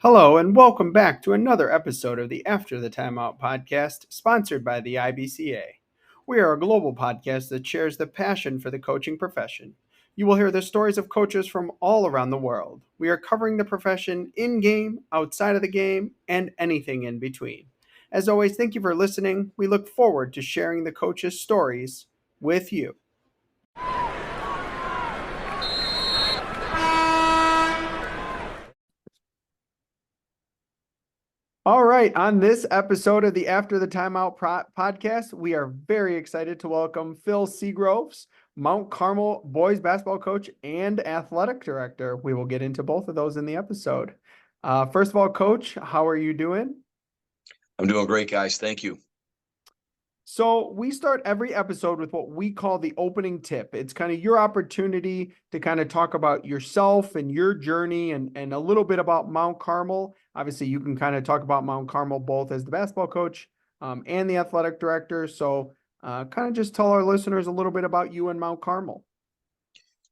Hello, and welcome back to another episode of the After the Timeout podcast, sponsored by the IBCA. We are a global podcast that shares the passion for the coaching profession. You will hear the stories of coaches from all around the world. We are covering the profession in game, outside of the game, and anything in between. As always, thank you for listening. We look forward to sharing the coaches' stories with you. All right, on this episode of the After the Timeout podcast, we are very excited to welcome Phil Segroves, Mount Carmel boys basketball coach and athletic director. We will get into both of those in the episode. First of all, Coach, how are you doing? I'm doing great, guys. Thank you. So we start every episode with what we call the opening tip. It's kind of your opportunity to kind of talk about yourself and your journey and a little bit about Mount Carmel. Obviously, you can kind of talk about Mount Carmel both as the basketball coach and the athletic director. So kind of just tell our listeners a little bit about you and Mount Carmel.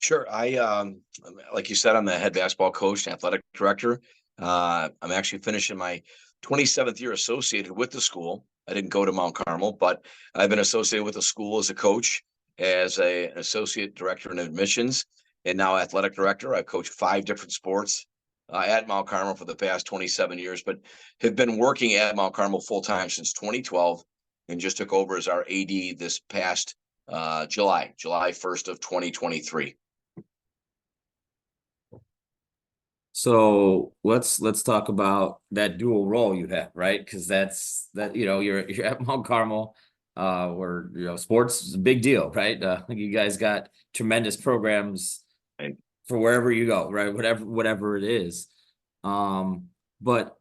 Sure. Like you said, I'm the head basketball coach and athletic director. I'm actually finishing my 27th year associated with the school. I didn't go to Mount Carmel, but I've been associated with the school as a coach, as an associate director in admissions, and now athletic director. I've coached 5 different sports at Mount Carmel for the past 27 years, but have been working at Mount Carmel full time since 2012, and just took over as our AD this past July 1st of 2023. So let's talk about that dual role you have, right? Because you're at Mount Carmel, where sports is a big deal, right? You guys got tremendous programs Right. for wherever you go, right? Whatever it is. But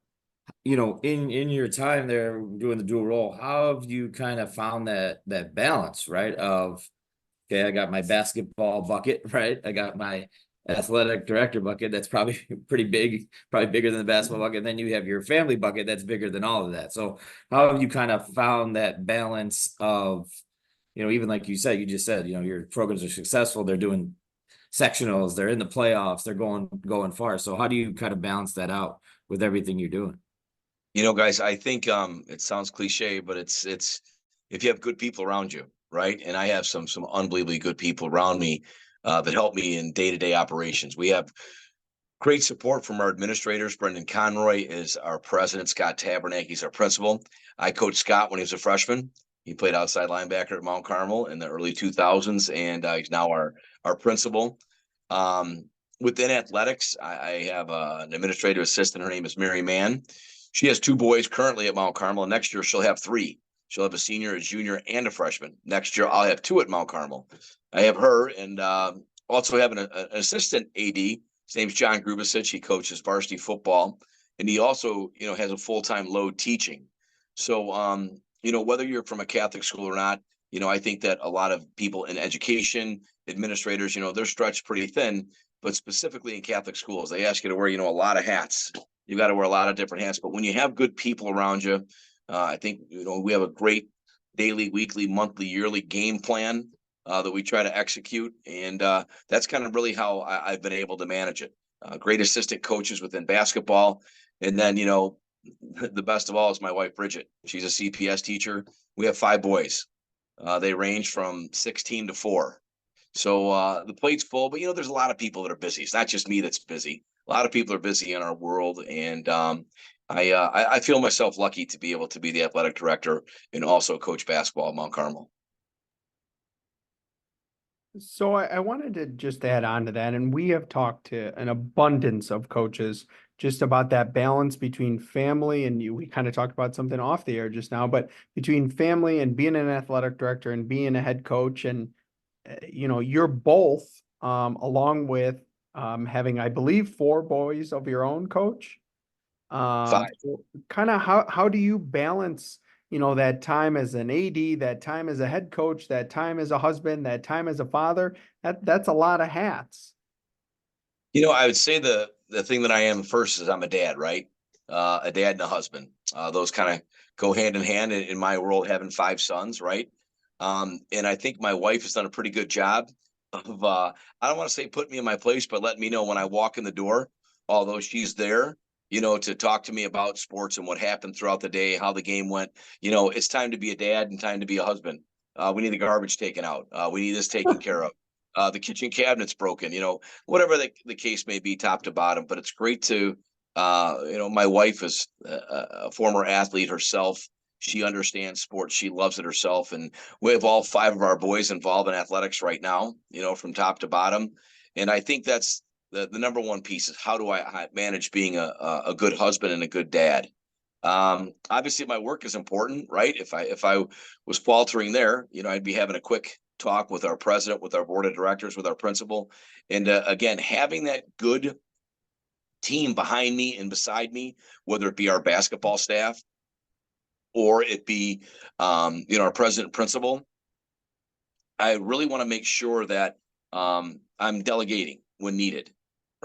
in your time there doing the dual role, how have you kind of found that balance, right? Okay, I got my basketball bucket, right? I got my athletic director bucket. That's probably pretty big, probably bigger than the basketball bucket. And then you have your family bucket that's bigger than all of that. So how have you kind of found that balance of, even like you just said, your programs are successful. They're doing sectionals, they're in the playoffs, they're going far. So how do you kind of balance that out with everything you're doing? Guys, I think it sounds cliche, but it's if you have good people around you, right? And I have some unbelievably good people around me that help me in day-to-day operations. We have great support from our administrators. Brendan Conroy is our president. Scott Tabernack, he's our principal. I coached Scott when he was a freshman. He played outside linebacker at Mount Carmel in the early 2000s, and he's now our principal. Within athletics, I have an administrative assistant. Her name is Mary Mann. She has 2 boys currently at Mount Carmel. And next year, she'll have 3. She'll have a senior, a junior, and a freshman. Next year, I'll have 2 at Mount Carmel. I have her, and also have an assistant AD. His name's John Grubasich. He coaches varsity football, and he also, has a full-time load teaching. So, whether you're from a Catholic school or not, I think that a lot of people in education, administrators, they're stretched pretty thin. But specifically in Catholic schools, they ask you to wear, a lot of hats. You got to wear a lot of different hats. But when you have good people around you, I think, we have a great daily, weekly, monthly, yearly game plan that we try to execute. And that's kind of really how I've been able to manage it. Great assistant coaches within basketball. And then, the best of all is my wife, Bridget. She's a CPS teacher. We have 5 boys. They range from 16 to 4. So the plate's full, but there's a lot of people that are busy. It's not just me that's busy. A lot of people are busy in our world, and I feel myself lucky to be able to be the athletic director and also coach basketball at Mount Carmel. So I wanted to just add on to that, and we have talked to an abundance of coaches just about that balance between family and you. We kind of talked about something off the air just now, but between family and being an athletic director and being a head coach, and you're both, along with having, I believe, 4 boys of your own, Coach. 5. So kind of how do you balance, that time as an AD, that time as a head coach, that time as a husband, that time as a father? That's a lot of hats. I would say the thing that I am first is I'm a dad, right? A dad and a husband. Those kind of go hand in hand in my world, having 5 sons, right? And I think my wife has done a pretty good job of, I don't want to say put me in my place, but let me know when I walk in the door, although she's there. to talk to me about sports and what happened throughout the day, how the game went. It's time to be a dad and time to be a husband. We need the garbage taken out. We need this taken care of. The kitchen cabinet's broken, whatever the case may be, top to bottom. But it's great to, my wife is a former athlete herself. She understands sports. She loves it herself. And we have all 5 of our boys involved in athletics right now, from top to bottom. And I think that's the number one piece is how do I manage being a good husband and a good dad. Obviously my work is important, right? If I was faltering there, I'd be having a quick talk with our president, with our board of directors, with our principal. And again, having that good team behind me and beside me, whether it be our basketball staff or it be our president and principal, I really want to make sure that I'm delegating when needed,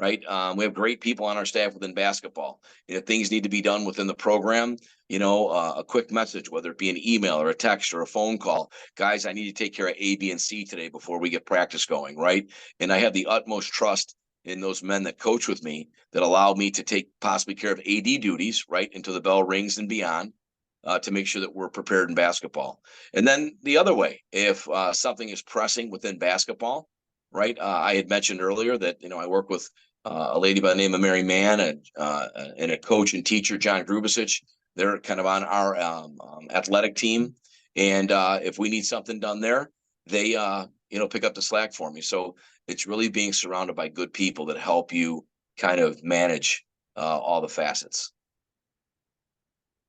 right? We have great people on our staff within basketball. If things need to be done within the program, a quick message, whether it be an email or a text or a phone call, guys, I need to take care of A, B, and C today before we get practice going, right? And I have the utmost trust in those men that coach with me that allow me to take possibly care of AD duties, right, until the bell rings and beyond. To make sure that we're prepared in basketball. And then the other way, if something is pressing within basketball, right? I had mentioned earlier that, I work with a lady by the name of Mary Mann and a coach and teacher, John Grubasich. They're kind of on our athletic team. And if we need something done there, they, pick up the slack for me. So it's really being surrounded by good people that help you kind of manage all the facets.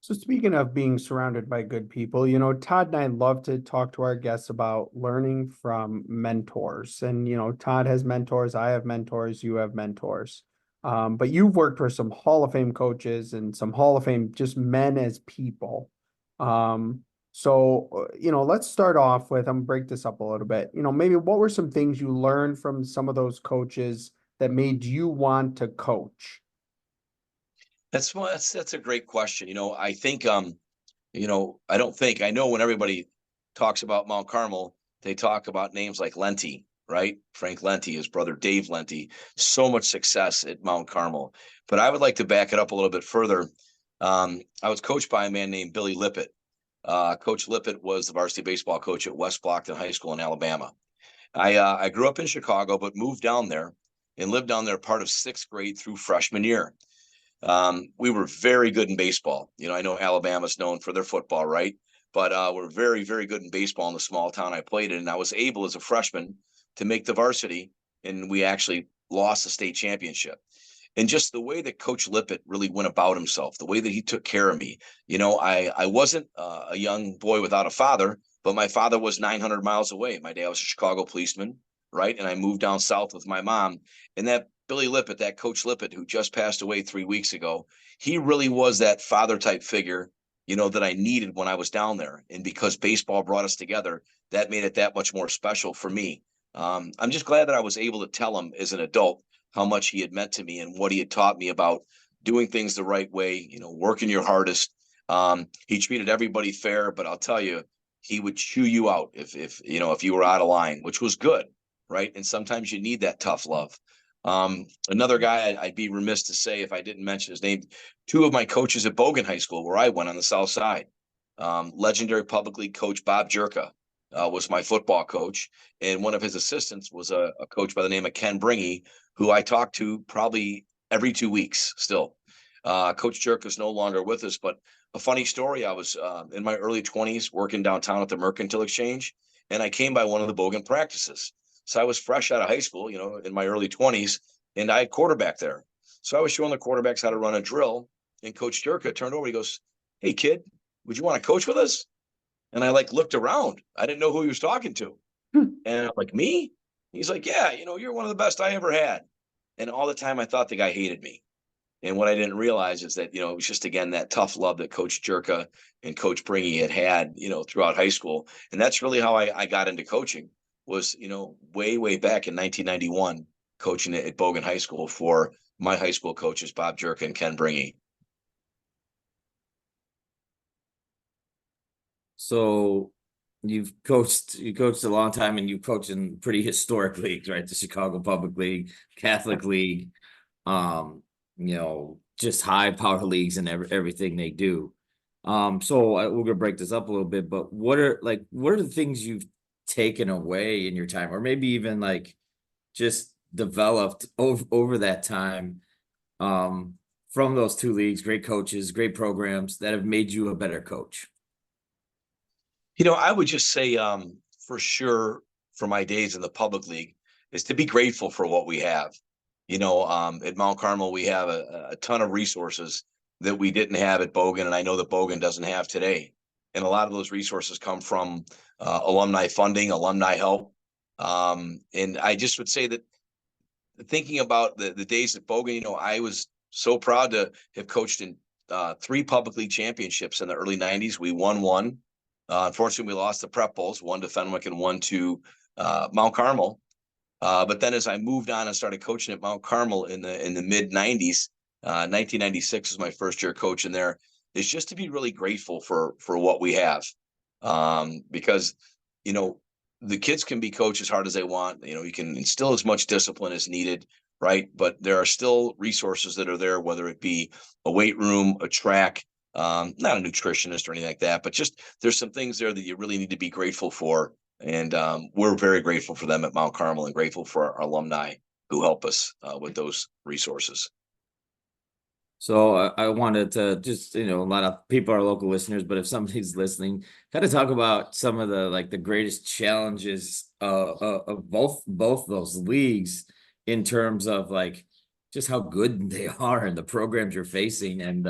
So speaking of being surrounded by good people, Todd and I love to talk to our guests about learning from mentors. And, Todd has mentors, I have mentors, you have mentors. But you've worked with some Hall of Fame coaches and some Hall of Fame just men as people. Let's start off with, I'm gonna break this up a little bit. Maybe what were some things you learned from some of those coaches that made you want to coach? That's a great question. I think I know when everybody talks about Mount Carmel, they talk about names like Lenti, right? Frank Lenti, his brother Dave Lenti, so much success at Mount Carmel. But I would like to back it up a little bit further. I was coached by a man named Billy Lippett. Coach Lippett was the varsity baseball coach at West Blockton High School in Alabama. I grew up in Chicago, but moved down there and lived down there part of 6th grade through freshman year. We were very good in baseball. I know Alabama's known for their football, right? But we're very, very good in baseball in the small town I played in. And I was able as a freshman to make the varsity, and we actually lost the state championship. And just the way that Coach Lippett really went about himself, the way that he took care of me. I wasn't a young boy without a father, but my father was 900 miles away. My dad was a Chicago policeman, right? And I moved down south with my mom. And that Billy Lippett, that Coach Lippett, who just passed away 3 weeks ago, he really was that father type figure, that I needed when I was down there. And because baseball brought us together, that made it that much more special for me. I'm just glad that I was able to tell him as an adult how much he had meant to me and what he had taught me about doing things the right way, working your hardest. He treated everybody fair, but I'll tell you, he would chew you out if you were out of line, which was good, right? And sometimes you need that tough love. Another guy I'd be remiss to say if I didn't mention his name, 2 of my coaches at Bogan High School, where I went on the south side. Legendary public league coach Bob Jerka was my football coach, and one of his assistants was a coach by the name of Ken Bringy, who I talk to probably every 2 weeks still. Coach Jerka is no longer with us, but a funny story, I was in my early 20s working downtown at the Mercantile Exchange, and I came by one of the Bogan practices. So I was fresh out of high school, in my early 20s, and I had quarterback there. So I was showing the quarterbacks how to run a drill, and Coach Jerka turned over, he goes, "Hey kid, would you want to coach with us?" And I looked around. I didn't know who he was talking to. And I'm like, "Me?" He's like, "Yeah, you're one of the best I ever had." And all the time I thought the guy hated me. And what I didn't realize is that, it was just, again, that tough love that Coach Jerka and Coach Bringy had, throughout high school. And that's really how I got into coaching was, way, way back in 1991, coaching at Bogan High School for my high school coaches, Bob Jerka and Ken Bringy. So you coached a long time and you coached in pretty historic leagues, right? The Chicago Public League, Catholic League. just high power leagues and everything they do. So we're gonna break this up a little bit, but what are the things you've taken away in your time, or maybe even like just developed over that time, um, from those two leagues, great coaches, great programs that have made you a better coach? I would just say, for sure, for my days in the public league, is to be grateful for what we have. At Mount Carmel, we have a ton of resources that we didn't have at Bogan, and I know that Bogan doesn't have today. And a lot of those resources come from alumni funding, alumni help. And I just would say that thinking about the days at Bogan, I was so proud to have coached in three public league championships in the early 90s. We won one. Unfortunately, we lost the prep bowls, one to Fenwick and one to Mount Carmel. But then as I moved on and started coaching at Mount Carmel in the mid 90s, 1996 was my first year coaching there, is just to be really grateful for what we have. Because, you know, the kids can be coached as hard as they want. You can instill as much discipline as needed, right? But there are still resources that are there, whether it be a weight room, a track, not a nutritionist or anything like that, but just there's some things there that you really need to be grateful for. And we're very grateful for them at Mount Carmel and grateful for our alumni who help us with those resources. So I wanted to just, a lot of people are local listeners, but if somebody's listening, kind of talk about some of the greatest challenges of both those leagues in terms of just how good they are and the programs you're facing, and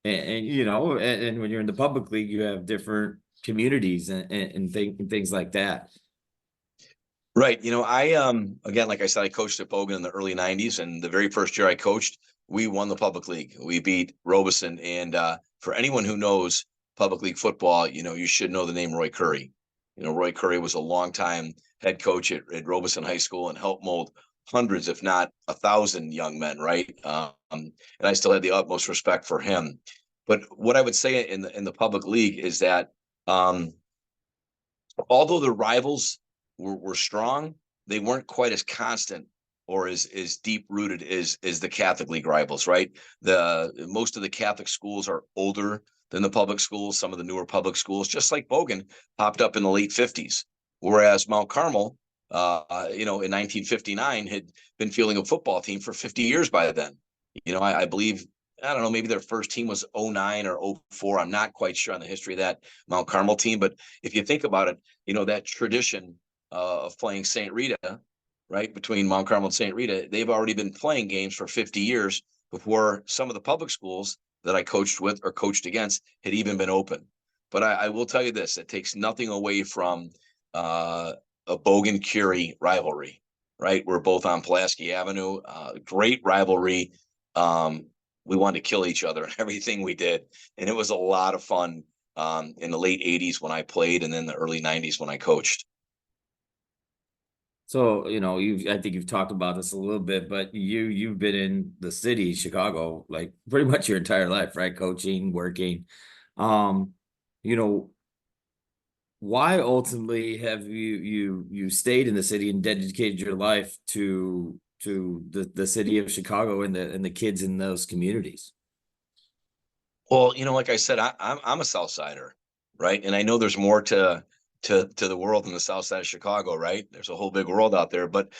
when you're in the public league, you have different communities and things like that. Right. I again, like I said, I coached at Bogan in the early 90s, and the very first year I coached, we won the public league. We beat Robeson. And for anyone who knows public league football, you should know the name Roy Curry. Roy Curry was a longtime head coach at Robeson High School and helped mold hundreds, if not 1,000 young men, right? And I still had the utmost respect for him. But what I would say in the public league is that although the rivals were strong, they weren't quite as constant or as deep rooted as the Catholic League rivals, right? The most of the Catholic schools are older than the public schools. Some of the newer public schools, just like Bogan, popped up in the late 50s, whereas Mount Carmel, in 1959, had been fielding a football team for 50 years by then. I believe, I don't know, maybe their first team was 09 or 04. I'm not quite sure on the history of that Mount Carmel team, but if you think about it, that tradition of playing St. Rita, right, between Mount Carmel and St. Rita, they've already been playing games for 50 years before some of the public schools that I coached with or coached against had even been open. But I will tell you this, it takes nothing away from a Bogan Curie rivalry, right? We're both on Pulaski Avenue, great rivalry. We wanted to kill each other and everything we did. And it was a lot of fun in the late 80s when I played and then the early 90s when I coached. So, I think you've talked about this a little bit, but you've been in the city, Chicago, like pretty much your entire life, right? Coaching, working. Um, you know, why ultimately have you stayed in the city and dedicated your life to the city of Chicago and the kids in those communities? Well, like I said, I'm a South Sider, right? And I know there's more to the world than the South Side of Chicago, right? There's a whole big world out there, but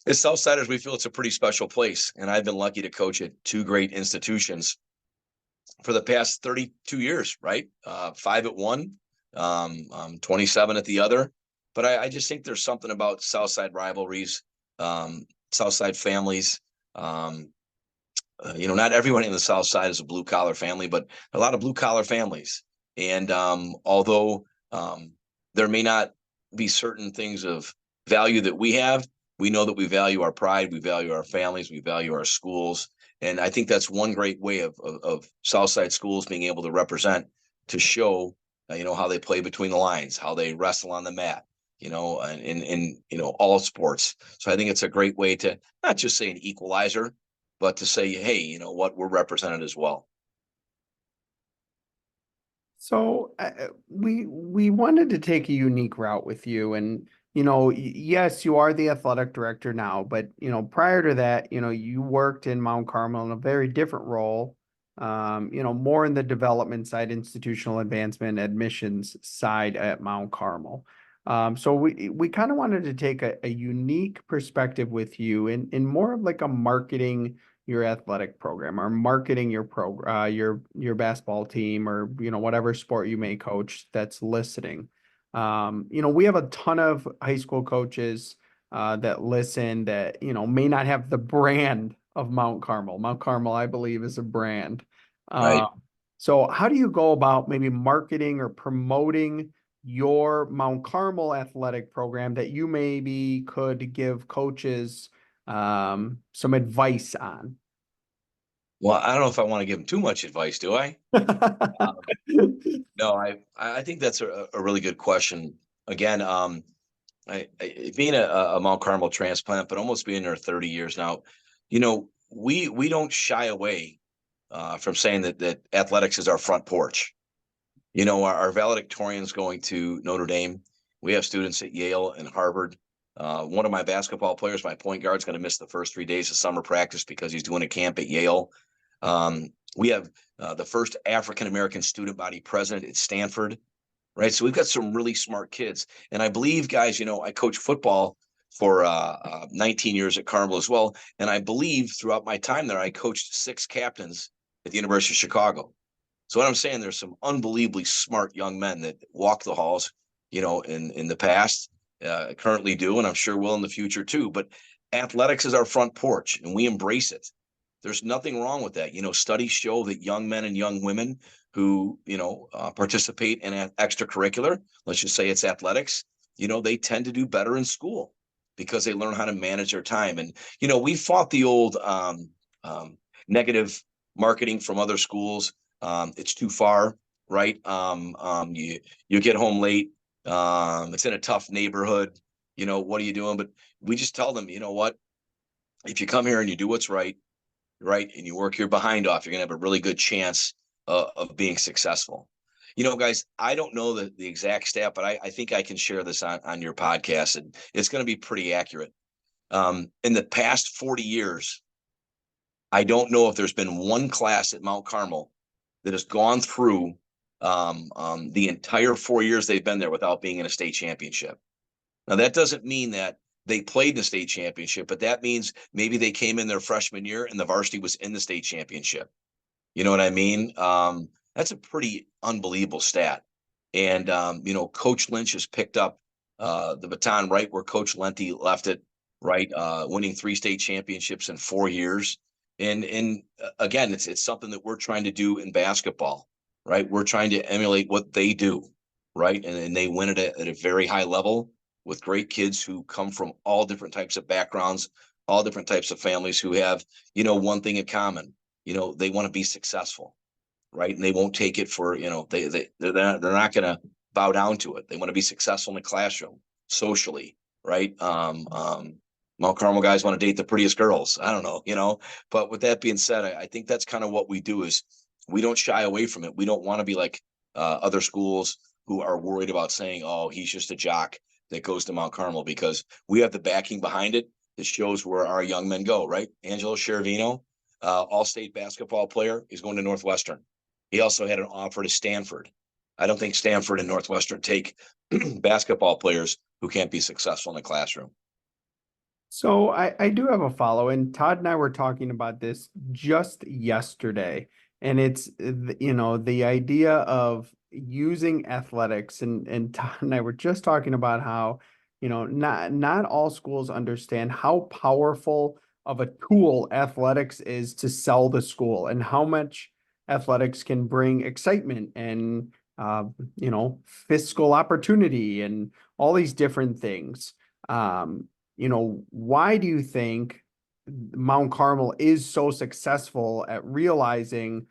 as Southsiders, we feel it's a pretty special place. And I've been lucky to coach at two great institutions for the past 32 years, right? Five at one, 27 at the other. But I just think there's something about Southside rivalries, Southside families. Not everyone in the South Side is a blue collar family, but a lot of blue collar families. And although there may not be certain things of value that we have, we know that we value our pride, we value our families, we value our schools. And I think that's one great way of Southside schools being able to represent, to show, how they play between the lines, how they wrestle on the mat, in all sports. So I think it's a great way to not just say an equalizer, but to say, hey, what, we're represented as well. So we wanted to take a unique route with you, and Yes, you are the athletic director now, but prior to that, you worked in Mount Carmel in a very different role, more in the development side, institutional advancement, admissions side at Mount Carmel. So we kind of wanted to take a unique perspective with you in more of like a marketing your athletic program or marketing your basketball team or whatever sport you may coach that's listening. We have a ton of high school coaches that listen that, may not have the brand of Mount Carmel. Mount Carmel, I believe, is a brand. Uh, Right. so how do you go about maybe marketing or promoting your Mount Carmel athletic program that you maybe could give coaches some advice on? Well, I don't know if I want to give them too much advice, do I? Um, no, I think that's a really good question. Again, being a Mount Carmel transplant, but almost being there 30 years now, we don't shy away from saying that athletics is our front porch. Our valedictorians going to Notre Dame. We have students at Yale and Harvard. One of my basketball players, my point guard, is going to miss the first 3 days of summer practice because he's doing a camp at Yale. We have the first African American student body president at Stanford, right? So we've got some really smart kids. And I believe, guys, I coach football for 19 years at Carmel as well. And I believe throughout my time there, I coached 6 captains at the University of Chicago. So what I'm saying, there's some unbelievably smart young men that walk the halls, in the past, currently do, and I'm sure will in the future too. But athletics is our front porch, and we embrace it. There's nothing wrong with that. Studies show that young men and young women who, participate in extracurricular, let's just say it's athletics, they tend to do better in school because they learn how to manage their time. And, we fought the old negative marketing from other schools. It's too far, right? You get home late. It's in a tough neighborhood. What are you doing? But we just tell them, what? If you come here and you do what's right, and you work your behind off, you're gonna have a really good chance of being successful. Guys, I don't know the exact stat, but I think I can share this on your podcast, and it's going to be pretty accurate. In the past 40 years, I don't know if there's been one class at Mount Carmel that has gone through the entire 4 years they've been there without being in a state championship. Now, that doesn't mean that they played the state championship, but that means maybe they came in their freshman year and the varsity was in the state championship. You know what I mean? That's a pretty unbelievable stat. And, Coach Lynch has picked up the baton right where Coach Lenti left it, right? Winning 3 state championships in 4 years. And again, it's something that we're trying to do in basketball, right? We're trying to emulate what they do, right? And they win it at a very high level with great kids who come from all different types of backgrounds, all different types of families who have, one thing in common. They want to be successful, right? And they won't take it for, they're not going to bow down to it. They want to be successful in the classroom, socially, right? Mount Carmel guys want to date the prettiest girls. I don't know, but with that being said, I think that's kind of what we do is we don't shy away from it. We don't want to be like other schools who are worried about saying, oh, he's just a jock that goes to Mount Carmel, because we have the backing behind it that shows where our young men go, right? Angelo Cheravino, all-state basketball player, he's going to Northwestern. He also had an offer to Stanford. I don't think Stanford and Northwestern take basketball players who can't be successful in the classroom. So I do have a follow, and Todd and I were talking about this just yesterday, and it's the idea of using athletics, and Todd and I were just talking about how not all schools understand how powerful of a tool athletics is to sell the school, and how much athletics can bring excitement and fiscal opportunity and all these different things. Why do you think Mount Carmel is so successful at realizing,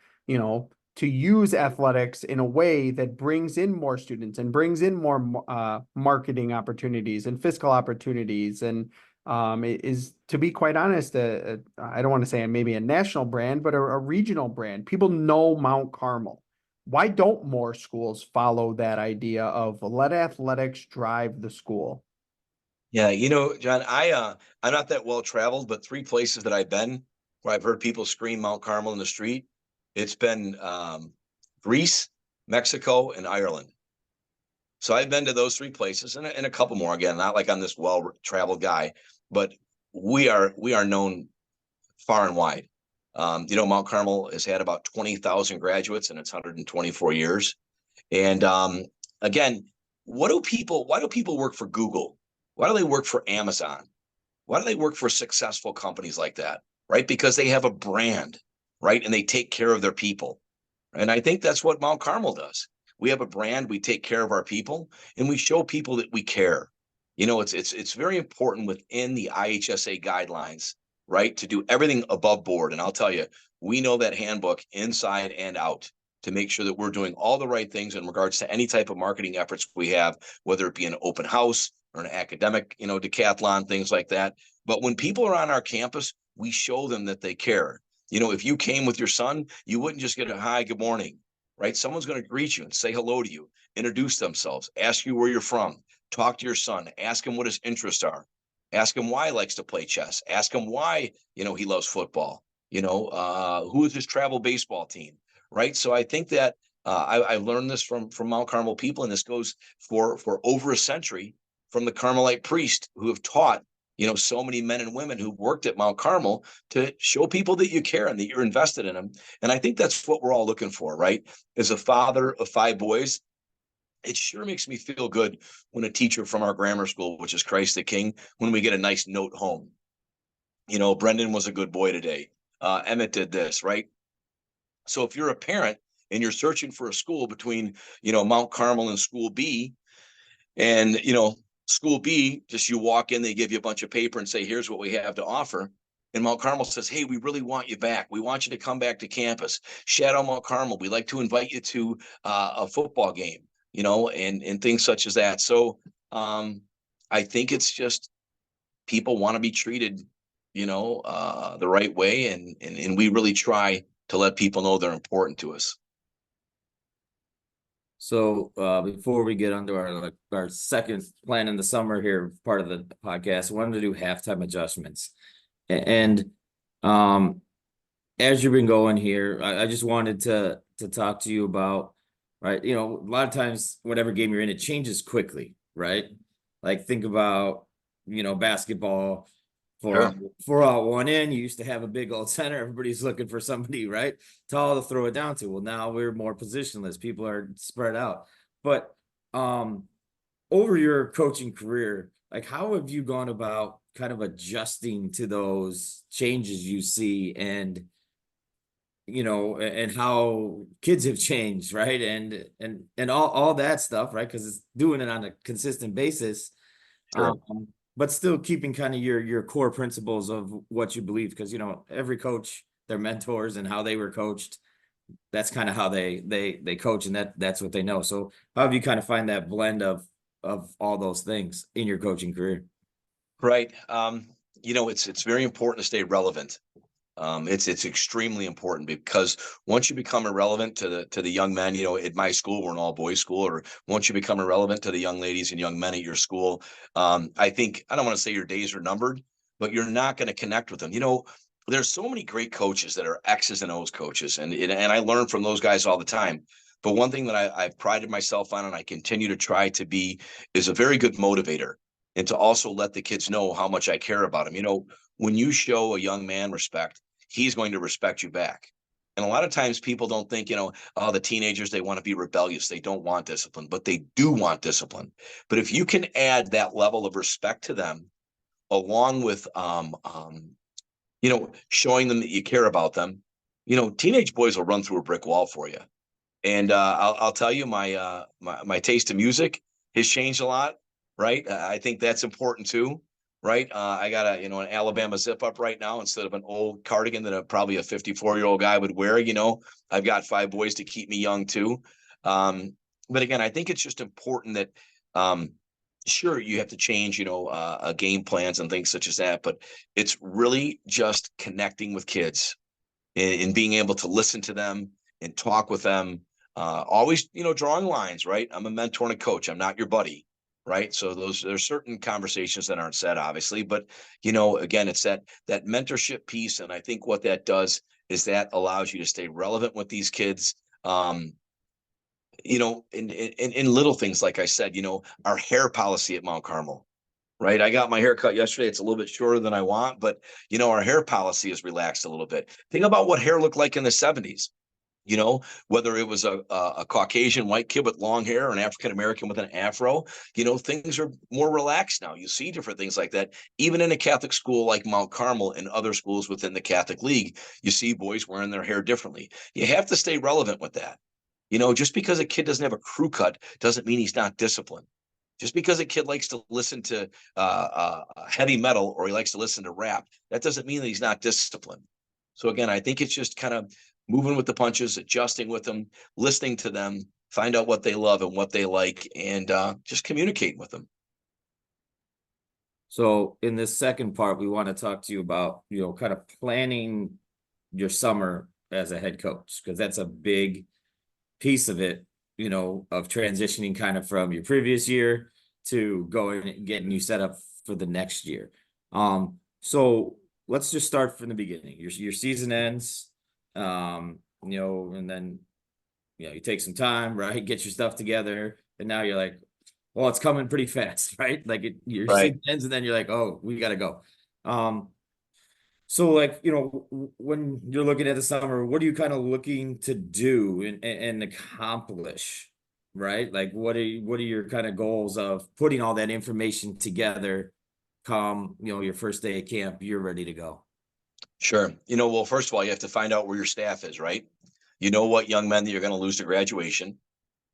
to use athletics in a way that brings in more students and brings in more marketing opportunities and fiscal opportunities, and it is, to be quite honest, I don't want to say maybe a national brand, but a regional brand. People know Mount Carmel. Why don't more schools follow that idea of let athletics drive the school? Yeah, John, I'm not that well traveled, but 3 places that I've been where I've heard people scream Mount Carmel in the street, it's been Greece, Mexico, and Ireland. So I've been to those 3 places and a couple more. Again, not like I'm this well traveled guy, but we are known far and wide. Mount Carmel has had about 20,000 graduates in its 124 years. And again, why do people work for Google? Why do they work for Amazon? Why do they work for successful companies like that? Right? Because they have a brand, right? And they take care of their people. And I think that's what Mount Carmel does. We have a brand, we take care of our people, and we show people that we care. It's very important within the IHSA guidelines, right, to do everything above board. And I'll tell you, we know that handbook inside and out to make sure that we're doing all the right things in regards to any type of marketing efforts we have, whether it be an open house or an academic, decathlon, things like that. But when people are on our campus, we show them that they care. If you came with your son, you wouldn't just get a hi, good morning, right? Someone's going to greet you and say hello to you, introduce themselves, ask you where you're from, talk to your son, ask him what his interests are, ask him why he likes to play chess, ask him why, he loves football, who is his travel baseball team, right? So I think that I learned this from Mount Carmel people, and this goes for over a century from the Carmelite priest who have taught so many men and women who worked at Mount Carmel to show people that you care and that you're invested in them. And I think that's what we're all looking for, right? As a father of 5 boys, it sure makes me feel good when a teacher from our grammar school, which is Christ the King, when we get a nice note home. Brendan was a good boy today. Emmett did this, right? So if you're a parent and you're searching for a school between, Mount Carmel and School B, and, School B, just you walk in, they give you a bunch of paper and say, here's what we have to offer. And Mount Carmel says, hey, we really want you back. We want you to come back to campus. Shadow Mount Carmel. We'd like to invite you to a football game, and things such as that. So I think it's just people want to be treated, the right way. And we really try to let people know they're important to us. So before we get onto our second plan in the summer here, part of the podcast, I wanted to do halftime adjustments. And as you've been going here, I just wanted to talk to you about, right? A lot of times whatever game you're in, it changes quickly, right? Like think about, basketball. Sure. For out one in, you used to have a big old center. Everybody's looking for somebody, right, tall to throw it down to. Well, now we're more positionless. People are spread out. But over your coaching career, like how have you gone about kind of adjusting to those changes you see, and and how kids have changed, right, and all that stuff, right? Because it's doing it on a consistent basis. Sure. But still keeping kind of your core principles of what you believe, because every coach, their mentors and how they were coached, that's kind of how they coach, and that's what they know. So how have you kind of find that blend of all those things in your coaching career? Right. It's very important to stay relevant. It's extremely important because once you become irrelevant to the young men, at my school, we're an all boys school, or once you become irrelevant to the young ladies and young men at your school, I think I don't want to say your days are numbered, but you're not going to connect with them. There's so many great coaches that are X's and O's coaches, and I learn from those guys all the time. But one thing that I've prided myself on, and I continue to try to be, is a very good motivator, and to also let the kids know how much I care about them. When you show a young man respect, he's going to respect you back. And a lot of times people don't think, the teenagers, they want to be rebellious. They don't want discipline, but they do want discipline. But if you can add that level of respect to them, along with, showing them that you care about them, teenage boys will run through a brick wall for you. And I'll tell you, my taste in music has changed a lot, right? I think that's important too, right? I got an Alabama zip up right now instead of an old cardigan that probably a 54-year-old guy would wear. I've got 5 boys to keep me young too. But again, I think it's just important that sure, you have to change, game plans and things such as that, but it's really just connecting with kids and being able to listen to them and talk with them. Always, drawing lines, right? I'm a mentor and a coach. I'm not your buddy. right? So there's certain conversations that aren't said, obviously, but again, it's that mentorship piece, and I think what that does is that allows you to stay relevant with these kids. Um, in little things, like I said, our hair policy at Mount Carmel, right? I got my hair cut yesterday. It's a little bit shorter than I want, but our hair policy is relaxed a little bit. Think about what hair looked like in the 70s. Whether it was a Caucasian white kid with long hair or an African American with an afro, things are more relaxed now. You see different things like that. Even in a Catholic school like Mount Carmel and other schools within the Catholic League, you see boys wearing their hair differently. You have to stay relevant with that. Just because a kid doesn't have a crew cut doesn't mean he's not disciplined. Just because a kid likes to listen to heavy metal or he likes to listen to rap, that doesn't mean that he's not disciplined. So again, I think it's just kind of moving with the punches, adjusting with them, listening to them, find out what they love and what they like, and just communicating with them. So in this second part, we want to talk to you about, kind of planning your summer as a head coach, because that's a big piece of it, of transitioning kind of from your previous year to going and getting you set up for the next year. So let's just start from the beginning. Your season ends, and then, you take some time, right? Get your stuff together. And now you're like, well, it's coming pretty fast, right? Like your Right. season ends and then you're like, oh, we got to go. So like, when you're looking at the summer, what are you kind of looking to do and accomplish, right? Like what are your kind of goals of putting all that information together come, your first day of camp, you're ready to go? Sure. Well, first of all, you have to find out where your staff is, right? You know what young men that you're going to lose to graduation.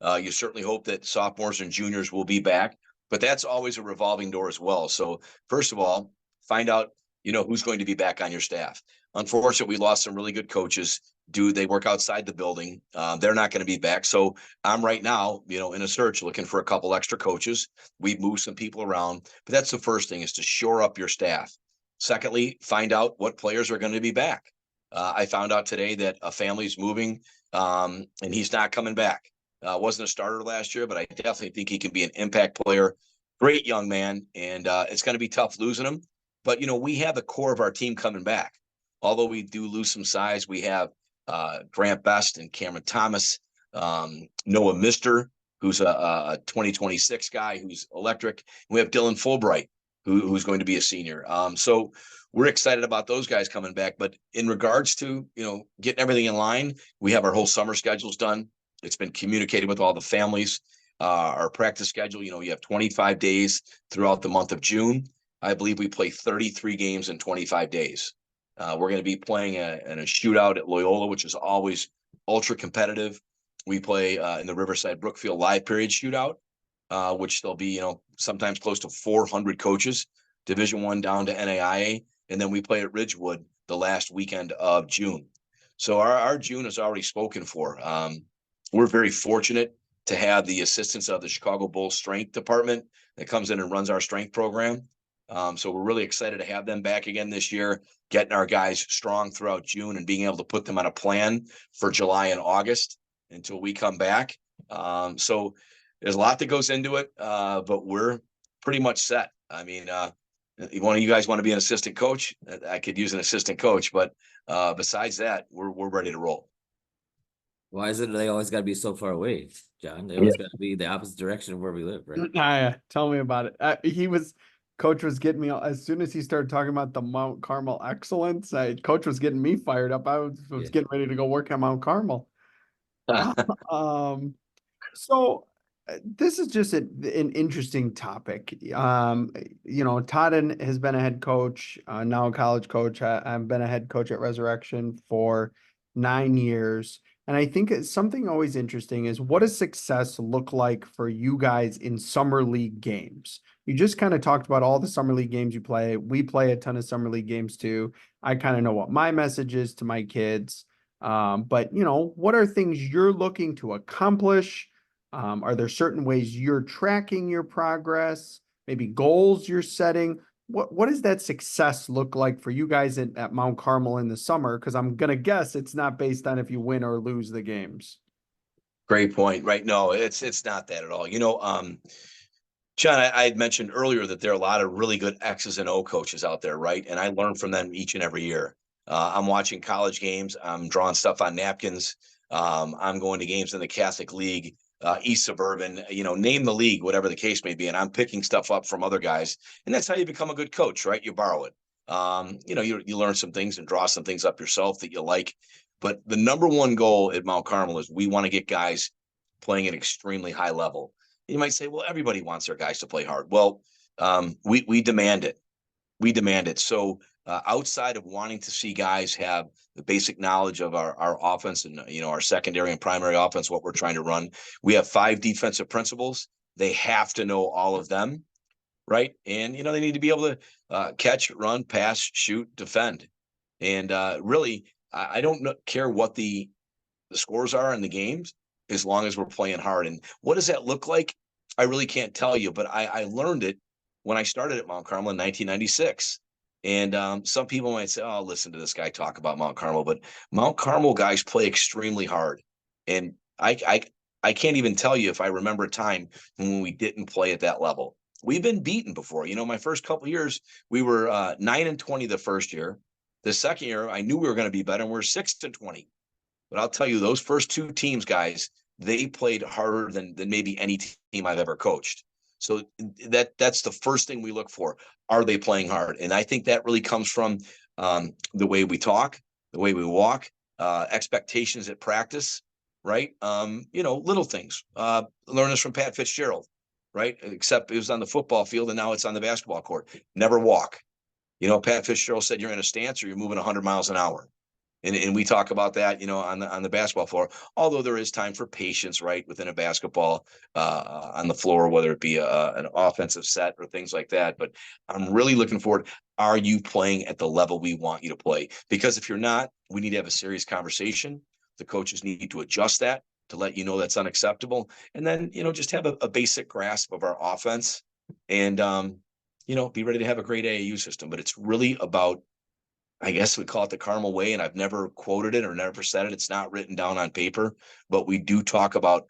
You certainly hope that sophomores and juniors will be back, but that's always a revolving door as well. So first of all, find out, who's going to be back on your staff. Unfortunately, we lost some really good coaches. They work outside the building? They're not going to be back. So I'm right now, in a search looking for a couple extra coaches. We've moved some people around, but that's the first thing, is to shore up your staff. Secondly, find out what players are going to be back. I found out today that a family's moving, and he's not coming back. Wasn't a starter last year, but I definitely think he can be an impact player. Great young man, and it's going to be tough losing him. But, we have the core of our team coming back. Although we do lose some size, we have Grant Best and Cameron Thomas, Noah Mister, who's a 2026 guy who's electric. And we have Dylan Fulbright, who's going to be a senior. So we're excited about those guys coming back. But in regards to, getting everything in line, we have our whole summer schedules done. It's been communicated with all the families. Our practice schedule, you have 25 days throughout the month of June. I believe we play 33 games in 25 days. We're going to be playing in a shootout at Loyola, which is always ultra competitive. We play in the Riverside Brookfield live period shootout, which there'll be, sometimes close to 400 coaches, Division I down to NAIA. And then we play at Ridgewood the last weekend of June. So our June is already spoken for. We're very fortunate to have the assistance of the Chicago Bulls strength department that comes in and runs our strength program. So we're really excited to have them back again this year, getting our guys strong throughout June and being able to put them on a plan for July and August until we come back. So there's a lot that goes into it, but we're pretty much set. I mean, one of you guys want to be an assistant coach? I could use an assistant coach, but besides that, we're ready to roll. Why is it they always got to be so far away, John? They always got to be the opposite direction of where we live, right? Tell me about it. Coach was getting me as soon as he started talking about the Mount Carmel excellence. Coach was getting me fired up. I was getting ready to go work at Mount Carmel. So this is just an interesting topic. Todd has been a head coach, now a college coach. I've been a head coach at Resurrection for 9 years. And I think it's something always interesting is, what does success look like for you guys in summer league games? You just kind of talked about all the summer league games you play. We play a ton of summer league games too. I kind of know what my message is to my kids. But what are things you're looking to accomplish? Are there certain ways you're tracking your progress? Maybe goals you're setting? What does that success look like for you guys at Mount Carmel in the summer? Because I'm gonna guess it's not based on if you win or lose the games. Great point. Right. No, it's not that at all. John, I had mentioned earlier that there are a lot of really good X's and O coaches out there, right? And I learn from them each and every year. I'm watching college games. I'm drawing stuff on napkins. I'm going to games in the Catholic League, East Suburban, name the league, whatever the case may be. And I'm picking stuff up from other guys. And that's how you become a good coach, right? You borrow it. You learn some things and draw some things up yourself that you like. But the number one goal at Mount Carmel is we want to get guys playing at extremely high level. You might say, well, everybody wants their guys to play hard. Well, we demand it. We demand it. So outside of wanting to see guys have the basic knowledge of our offense and our secondary and primary offense, what we're trying to run, we have 5 defensive principles. They have to know all of them, right? And they need to be able to catch, run, pass, shoot, defend. And really, I don't care what the scores are in the games as long as we're playing hard. And what does that look like? I really can't tell you, but I learned it when I started at Mount Carmel in 1996. And some people might say, "Oh, listen to this guy talk about Mount Carmel," but Mount Carmel guys play extremely hard. And I can't even tell you if I remember a time when we didn't play at that level. We've been beaten before. My first couple of years, we were 9-20 the first year. The second year, I knew we were going to be better, and we're 6-20. But I'll tell you, those first 2 teams, guys, they played harder than maybe any team I've ever coached. So that's the first thing we look for. Are they playing hard? And I think that really comes from the way we talk, the way we walk, expectations at practice, right? Little things. Learn this from Pat Fitzgerald, right? Except it was on the football field and now it's on the basketball court. Never walk. Pat Fitzgerald said you're in a stance or you're moving 100 miles an hour. And we talk about that, on the basketball floor, although there is time for patience, right, within a basketball on the floor, whether it be an offensive set or things like that. But I'm really looking forward. Are you playing at the level we want you to play? Because if you're not, we need to have a serious conversation. The coaches need to adjust that to let you know that's unacceptable. And then, just have a basic grasp of our offense and, be ready to have a great AAU system. But it's really about, I guess we call it the Carmel way, and I've never quoted it or never said it. It's not written down on paper, but we do talk about,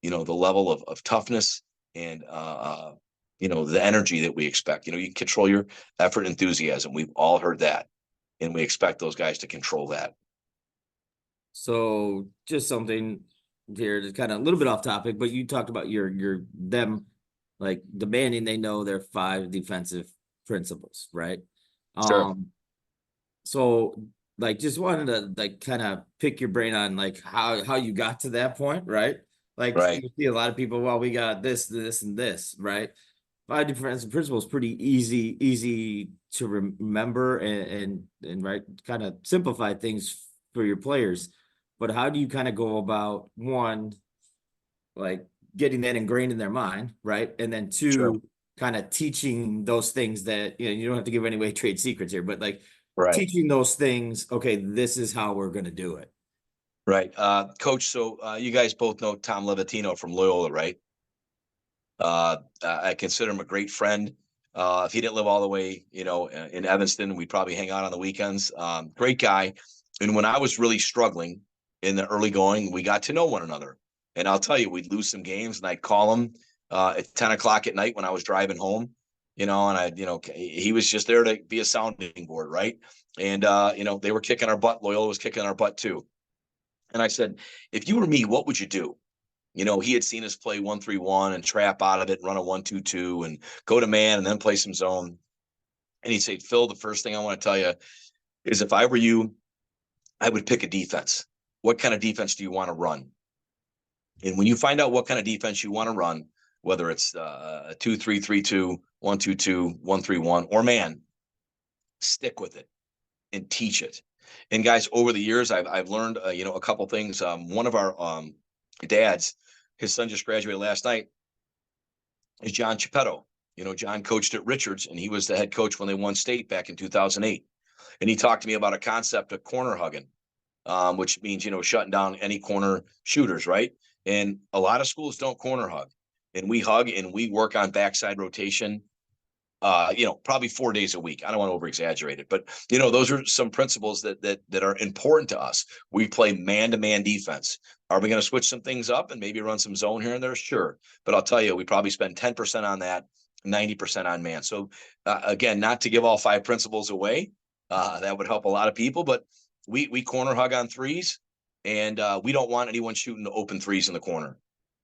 the level of toughness and, the energy that we expect. You control your effort, enthusiasm. We've all heard that, and we expect those guys to control that. So just something here to kind of a little bit off topic, but you talked about your them like demanding they know their 5 defensive principles, right? Sure. So like just wanted to like kind of pick your brain on like how you got to that point, right? Like Right. you see a lot of people, well, we got this, and this, right? 5 defensive principles, pretty easy to remember and right, kind of simplify things for your players. But how do you kind of go about, one, like getting that ingrained in their mind, right? And then Sure. 2, kind of teaching those things that, you don't have to give away trade secrets here, but like Right. teaching those things, okay, this is how we're going to do it. Right. Coach, so you guys both know Tom Levatino from Loyola, right? I consider him a great friend. If he didn't live all the way, in Evanston, we'd probably hang out on the weekends. Great guy. And when I was really struggling in the early going, we got to know one another. And I'll tell you, we'd lose some games, and I'd call him at 10 o'clock at night when I was driving home. And he was just there to be a sounding board, right? And they were kicking our butt. Loyola was kicking our butt too. And I said, if you were me, what would you do? He had seen us play 1-3-1 and trap out of it, run a 1-2-2 and go to man and then play some zone. And he'd say, Phil, the first thing I want to tell you is if I were you, I would pick a defense. What kind of defense do you want to run? And when you find out what kind of defense you want to run, whether it's a 2-3-3-2, 1-2-2, 1-3-1, or man, stick with it and teach it. And guys, over the years, I've learned, a couple things. One of our dads, his son just graduated last night, is John Chippetto. John coached at Richards, and he was the head coach when they won state back in 2008. And he talked to me about a concept of corner hugging, which means, shutting down any corner shooters, right? And a lot of schools don't corner hug. And we hug and we work on backside rotation probably 4 days a week. I don't want to over exaggerate it, but those are some principles that are important to us. We play man-to-man defense. Are we going to switch some things up and maybe run some zone here and there? Sure. But I'll tell you, we probably spend 10% on that, 90% on man. So again, not to give all 5 principles away, that would help a lot of people, but we corner hug on threes, and we don't want anyone shooting open threes in the corner,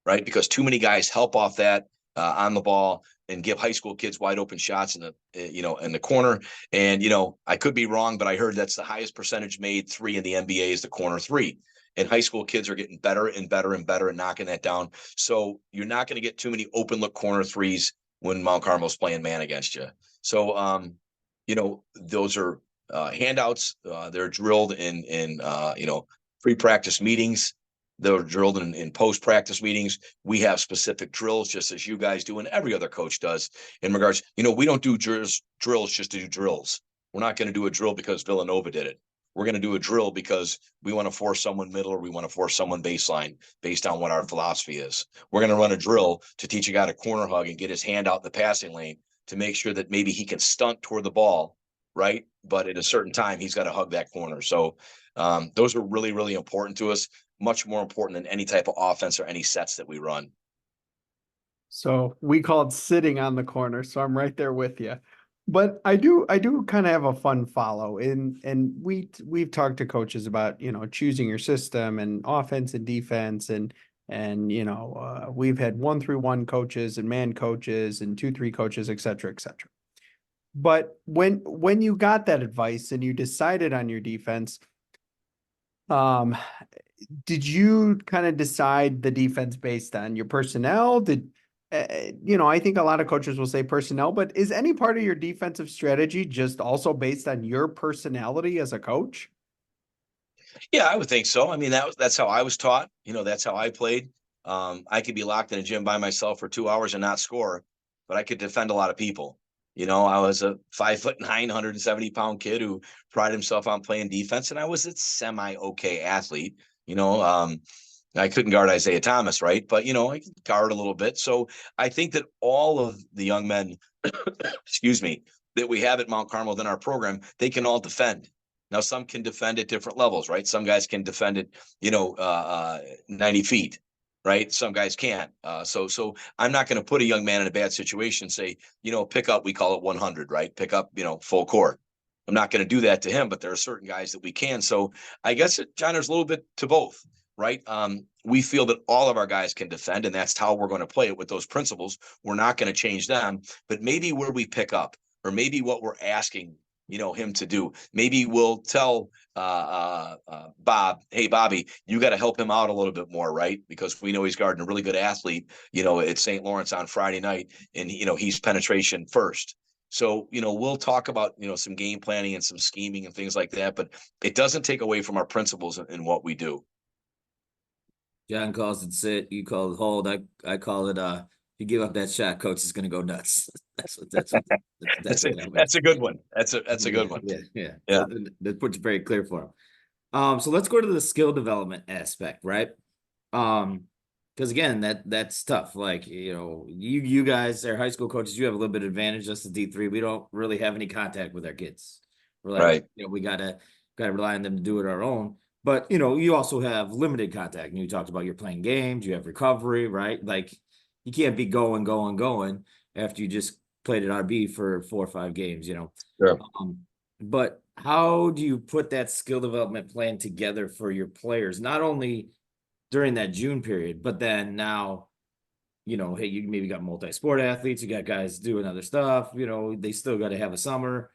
right? Because too many guys help off that on the ball and give high school kids wide open shots in the corner. And, I could be wrong, but I heard that's the highest percentage made three in the NBA is the corner three. And high school kids are getting better and better and better at knocking that down. So you're not going to get too many open look corner threes when Mount Carmel's playing man against you. So, those are handouts. They're drilled in pre-practice meetings. They're drilled in post-practice meetings. We have specific drills, just as you guys do and every other coach does in regards, we don't do drills just to do drills. We're not going to do a drill because Villanova did it. We're going to do a drill because we want to force someone middle or we want to force someone baseline based on what our philosophy is. We're going to run a drill to teach a guy to corner hug and get his hand out in the passing lane to make sure that maybe he can stunt toward the ball, right? But at a certain time, he's got to hug that corner. So those are really, really important to us. Much more important than any type of offense or any sets that we run. So we call it sitting on the corner. So I'm right there with you. But I do kind of have a fun follow and we've talked to coaches about, choosing your system and offense and defense and we've had 1-through-1 coaches and man coaches and 2-3 coaches, et cetera, et cetera. But when you got that advice and you decided on your defense, did you kind of decide the defense based on your personnel? I think a lot of coaches will say personnel, but is any part of your defensive strategy just also based on your personality as a coach? Yeah, I would think so. I mean, that's how I was taught. That's how I played. I could be locked in a gym by myself for 2 hours and not score, but I could defend a lot of people. I was a 5'9", 170-pound kid who prided himself on playing defense, and I was a semi-okay athlete. I couldn't guard Isaiah Thomas, right? But I could guard a little bit. So I think that all of the young men, excuse me, that we have at Mount Carmel in our program, they can all defend. Now, some can defend at different levels, right? Some guys can defend at 90 feet, right? Some guys can't. So I'm not going to put a young man in a bad situation. Say, pick up. We call it 100, right? Pick up, full court. I'm not going to do that to him, but there are certain guys that we can. So I guess John, there's a little bit to both, right? We feel that all of our guys can defend, and that's how we're going to play it with those principles. We're not going to change them, but maybe where we pick up, or maybe what we're asking, him to do. Maybe we'll tell Bob, hey, Bobby, you got to help him out a little bit more, right? Because we know he's guarding a really good athlete, at St. Lawrence on Friday night, and, he's penetration first. So, we'll talk about, some game planning and some scheming and things like that, but it doesn't take away from our principles in what we do. John calls it sit, you call it hold. I call it if you give up that shot, coach is gonna go nuts. That's a good one. That's a good one. Yeah. So that puts it very clear for him. So let's go to the skill development aspect, right? Because again, that's tough. Like, you guys are high school coaches, you have a little bit of advantage. Us at D3, we don't really have any contact with our kids. We're like, right. We gotta rely on them to do it our own. But you also have limited contact. And you talked about you're playing games, you have recovery, right? Like, you can't be going after you just played at RB for 4 or 5 games, Sure. But how do you put that skill development plan together for your players, not only during that June period, but then now, hey, you maybe got multi-sport athletes, you got guys doing other stuff, they still got to have a summer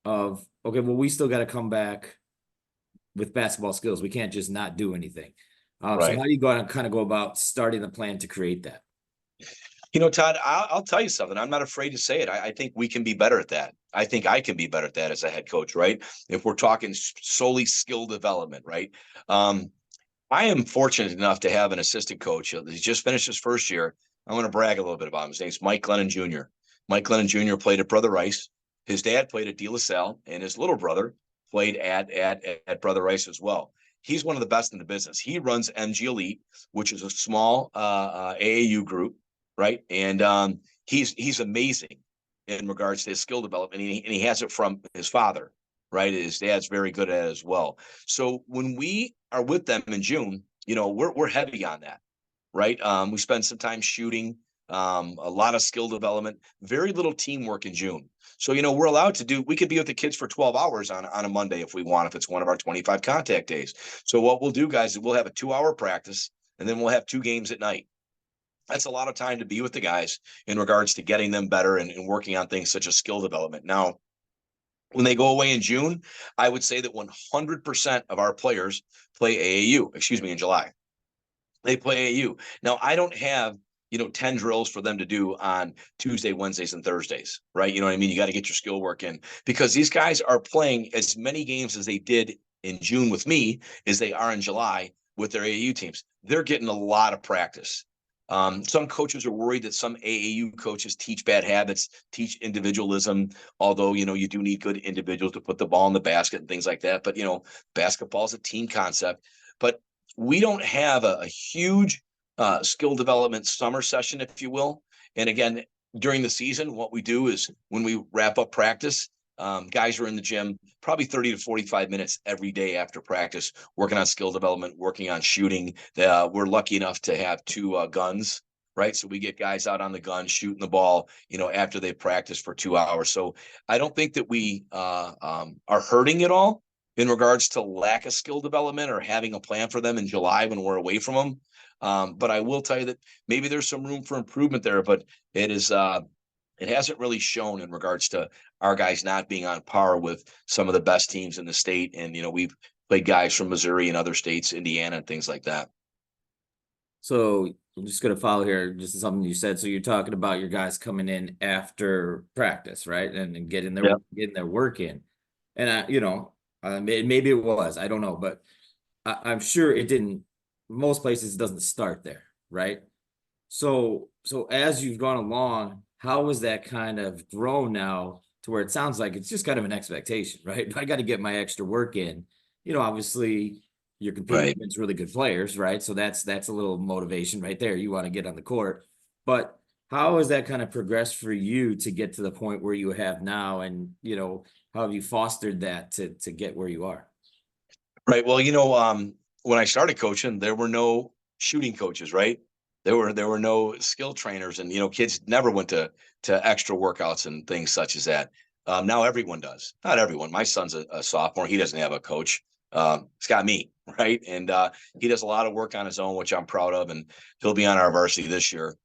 of, okay, well, we still got to come back with basketball skills. We can't just not do anything. Right. So how do you kind of go about starting the plan to create that? Todd, I'll tell you something. I'm not afraid to say it. I think we can be better at that. I think I can be better at that as a head coach, right? If we're talking solely skill development, right? I am fortunate enough to have an assistant coach. He just finished his first year. I want to brag a little bit about him. His name's Mike Glennon Jr. Mike Glennon Jr. played at Brother Rice. His dad played at De La Salle, and his little brother played at Brother Rice as well. He's one of the best in the business. He runs MG Elite, which is a small AAU group, right? And he's amazing. in regards to his skill development, and he has it from his father, right? His dad's very good at it as well. So when we are with them in June, we're heavy on that, right? We spend some time shooting, a lot of skill development, very little teamwork in June. So, we're allowed to we could be with the kids for 12 hours on a Monday if we want, if it's one of our 25 contact days. So what we'll do, guys, is we'll have a 2-hour practice, and then we'll have 2 games at night. That's a lot of time to be with the guys in regards to getting them better and working on things such as skill development. Now, when they go away in June, I would say that 100% of our players play in July. They play AAU. Now, I don't have, 10 drills for them to do on Tuesday, Wednesdays, and Thursdays, right? You know what I mean? You got to get your skill work in, because these guys are playing as many games as they did in June with me as they are in July with their AAU teams. They're getting a lot of practice. Some coaches are worried that some AAU coaches teach bad habits, teach individualism, although, you do need good individuals to put the ball in the basket and things like that. But, basketball is a team concept. But we don't have a huge skill development summer session, if you will. And again, during the season, what we do is when we wrap up practice, guys are in the gym probably 30 to 45 minutes every day after practice, working on skill development, working on shooting. We're lucky enough to have 2 guns, right? So we get guys out on the gun, shooting the ball, after they practice for 2 hours. So I don't think that we are hurting at all in regards to lack of skill development or having a plan for them in July when we're away from them. But I will tell you that maybe there's some room for improvement there, but it hasn't really shown in regards to our guys not being on par with some of the best teams in the state. And, we've played guys from Missouri and other states, Indiana, and things like that. So I'm just going to follow here, just something you said. So you're talking about your guys coming in after practice, right? And getting their work in. And maybe it was, I don't know, but I'm sure it didn't. Most places it doesn't start there, right? So as you've gone along, how has that kind of grown now to where it sounds like it's just kind of an expectation, right? I got to get my extra work in. Obviously you're competing Right. against really good players, right? So that's a little motivation right there. You want to get on the court, but how has that kind of progressed for you to get to the point where you have now? And, how have you fostered that to get where you are? Right. Well, when I started coaching, there were no shooting coaches, right? There were no skill trainers, and kids never went to extra workouts and things such as that. Now everyone does. Not everyone. My son's a sophomore. He doesn't have a coach. He's got me, right? And he does a lot of work on his own, which I'm proud of. And he'll be on our varsity this year,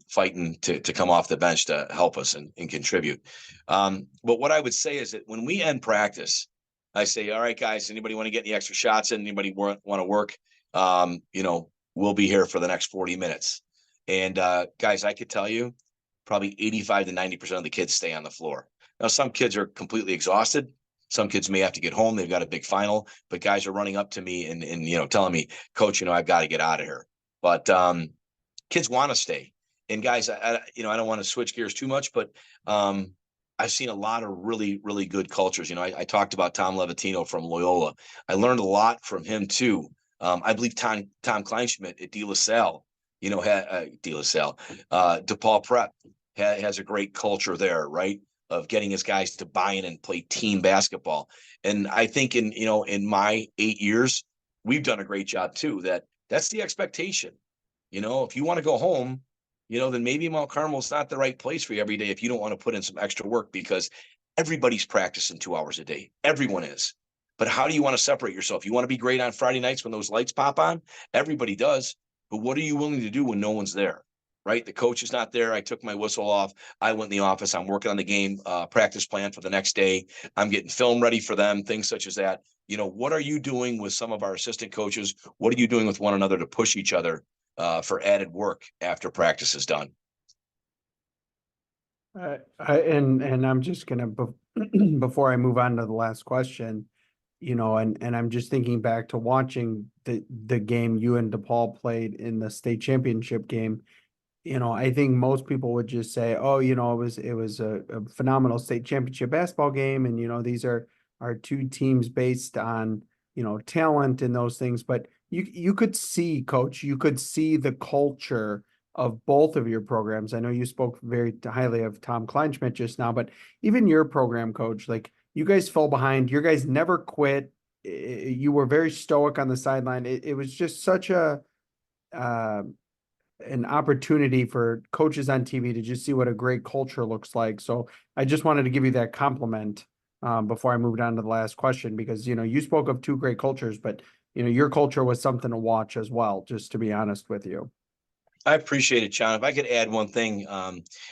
fighting to come off the bench to help us and contribute. But what I would say is that when we end practice, I say, all right, guys, anybody want to get any extra shots in? Anybody want to work? We'll be here for the next 40 minutes. And guys, I could tell you probably 85 to 90% of the kids stay on the floor. Now, some kids are completely exhausted. Some kids may have to get home. They've got a big final, but guys are running up to me and telling me, Coach, I've got to get out of here. But kids want to stay. And guys, I don't want to switch gears too much, but I've seen a lot of really, really good cultures. I talked about Tom Levatino from Loyola. I learned a lot from him too. I believe Tom Kleinschmidt at De La Salle, DePaul Prep has a great culture there, right? Of getting his guys to buy in and play team basketball. And I think in my 8 years, we've done a great job too. That's the expectation. If you want to go home, then maybe Mount Carmel is not the right place for you every day if you don't want to put in some extra work, because everybody's practicing 2 hours a day. Everyone is. But how do you want to separate yourself? You want to be great on Friday nights when those lights pop on? Everybody does. But what are you willing to do when no one's there? Right? The coach is not there. I took my whistle off. I went in the office. I'm working on the game practice plan for the next day. I'm getting film ready for them, things such as that. What are you doing with some of our assistant coaches? What are you doing with one another to push each other for added work after practice is done? And I'm just gonna before I move on to the last question, and I'm just thinking back to watching the game you and DePaul played in the state championship game. I think most people would just say, oh, it was a phenomenal state championship basketball game, and these are our 2 teams based on talent and those things. But you could see, Coach, you could see the culture of both of your programs. I know you spoke very highly of Tom Kleinschmidt just now, but even your program, coach, like you guys fell behind. You guys never quit. You were very stoic on the sideline. It was just such uh, an opportunity for coaches on TV to just see what a great culture looks like. So I just wanted to give you that compliment before I moved on to the last question, because, you know, you spoke of two great cultures, but, you know, your culture was something to watch as well, just to be honest with you. I appreciate it, John. If I could add one thing,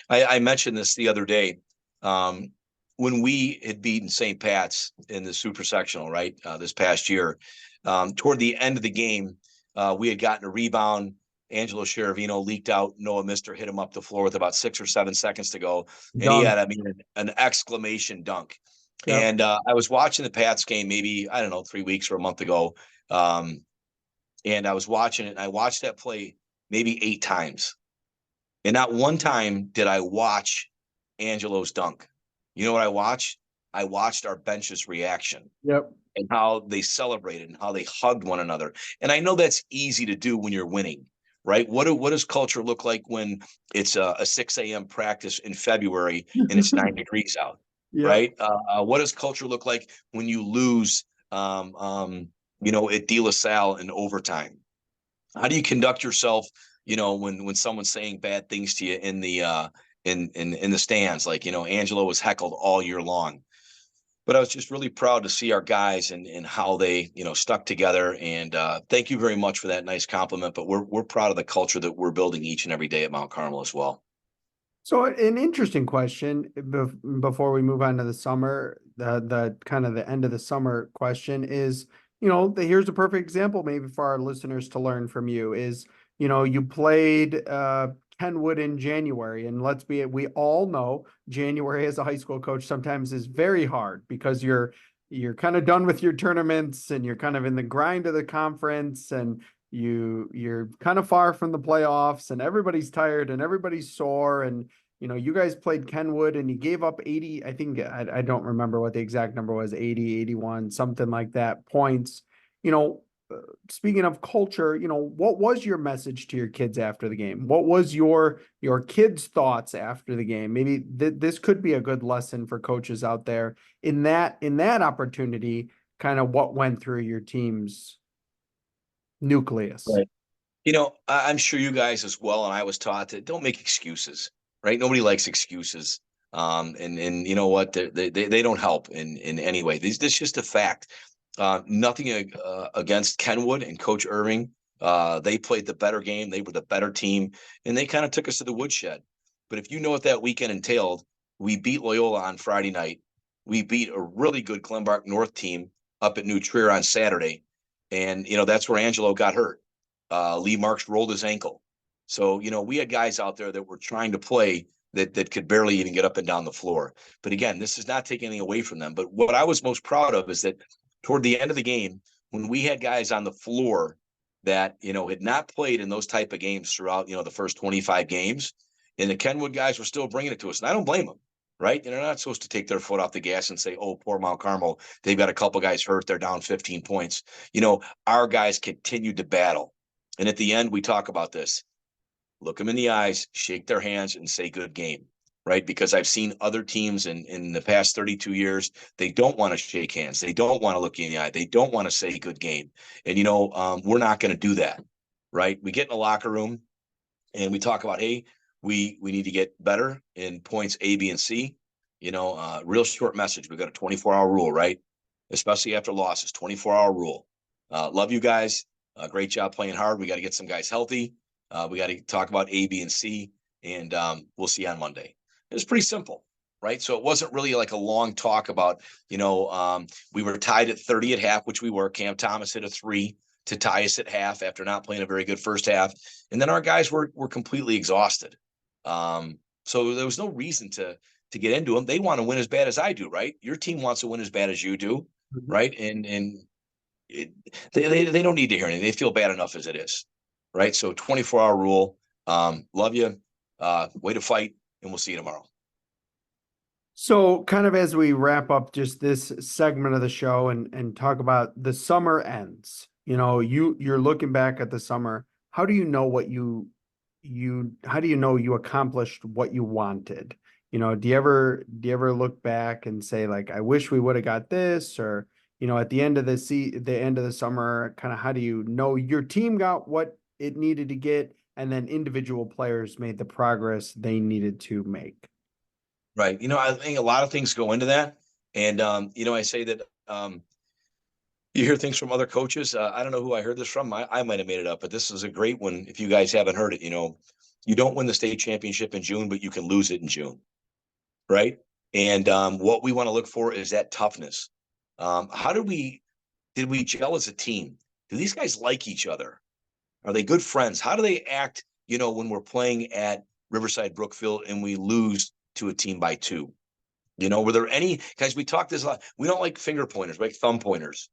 I mentioned this the other day. Um, when we had beaten St. Pat's in the super sectional, right, this past year, toward the end of the game, we had gotten a rebound. Angelo Cheravino leaked out. Noah Mister hit him up the floor with about 6 or 7 seconds to go. And he Dunk. had, I mean, an exclamation dunk. Yep. And I was watching the Pats game maybe, I don't know, 3 weeks or a month ago. And I was watching it, and I watched that play maybe 8 times. And not one time did I watch Angelo's dunk. You know what I watched? I watched our bench's reaction Yep. and how they celebrated and how they hugged one another. And I know that's easy to do when you're winning, right? What does culture look like when it's a 6 a.m. practice in February and it's 9 degrees out, Yep. right? What does culture look like when you lose, at De La Salle in overtime? How do you conduct yourself, when someone's saying bad things to you in the in the stands? Like, Angelo was heckled all year long. But I was just really proud to see our guys and how they, stuck together. And thank you very much for that nice compliment. But we're proud of the culture that we're building each and every day at Mount Carmel as well. So an interesting question before we move on to the summer, the kind of the end of the summer question is, here's a perfect example maybe for our listeners to learn from you is, you played Kenwood in January, and we all know January as a high school coach sometimes is very hard because you're kind of done with your tournaments and you're kind of in the grind of the conference, and you're kind of far from the playoffs, and everybody's tired and everybody's sore. And you guys played Kenwood and you gave up 80, I think, I don't remember what the exact number was, 80, 81, something like that, points. you know Speaking of culture, what was your message to your kids after the game? What was your kids' thoughts after the game? Maybe this could be a good lesson for coaches out there in that opportunity, kind of what went through your team's nucleus. Right. I'm sure you guys as well, and I was taught that don't make excuses, right? Nobody likes excuses. And you know what? They don't help in any way. This is just a fact. Nothing against Kenwood and Coach Irving. They played the better game. They were the better team, and they kind of took us to the woodshed. But if you know what that weekend entailed, we beat Loyola on Friday night. We beat a really good Glenbrook North team up at New Trier on Saturday. And, that's where Angelo got hurt. Lee Marks rolled his ankle. So, we had guys out there that were trying to play that could barely even get up and down the floor. But again, this is not taking anything away from them. But what I was most proud of is that toward the end of the game, when we had guys on the floor that, had not played in those type of games throughout, the first 25 games, and the Kenwood guys were still bringing it to us. And I don't blame them, right? And they're not supposed to take their foot off the gas and say, oh, poor Mount Carmel, they've got a couple guys hurt. They're down 15 points. Our guys continued to battle. And at the end, we talk about this. Look them in the eyes, shake their hands, and say good game, right? Because I've seen other teams in the past 32 years, they don't want to shake hands. They don't want to look you in the eye. They don't want to say good game. And, we're not going to do that, right? We get in the locker room and we talk about, hey, we need to get better in points A, B, and C. Real short message. We've got a 24-hour rule, right? Especially after losses, 24-hour rule. Love you guys. Great job playing hard. We got to get some guys healthy. We got to talk about A, B, and C, and we'll see you on Monday. It was pretty simple, right? So it wasn't really like a long talk about, we were tied at 30 at half, which we were. Cam Thomas hit a 3 to tie us at half after not playing a very good first half. And then our guys were completely exhausted. So there was no reason to get into them. They want to win as bad as I do, right? Your team wants to win as bad as you do, right? And they don't need to hear anything. They feel bad enough as it is, right? So 24-hour rule. Love you. Way to fight, and we'll see you tomorrow. So kind of as we wrap up just this segment of the show and talk about the summer ends, you're looking back at the summer. How do you know what you how do you know you accomplished what you wanted? Do you ever look back and say like, I wish we would have got this, or at the end of the end of the summer, kind of how do you know your team got what it needed to get, and then individual players made the progress they needed to make? Right. I think a lot of things go into that. And, I say that you hear things from other coaches. I don't know who I heard this from. I might have made it up, but this is a great one. If you guys haven't heard it, you don't win the state championship in June, but you can lose it in June. Right. And what we want to look for is that toughness. How did we gel as a team? Do these guys like each other? Are they good friends? How do they act, when we're playing at Riverside Brookfield and we lose to a team by 2? Were there any guys? We talked this a lot. We don't like finger pointers, like thumb pointers,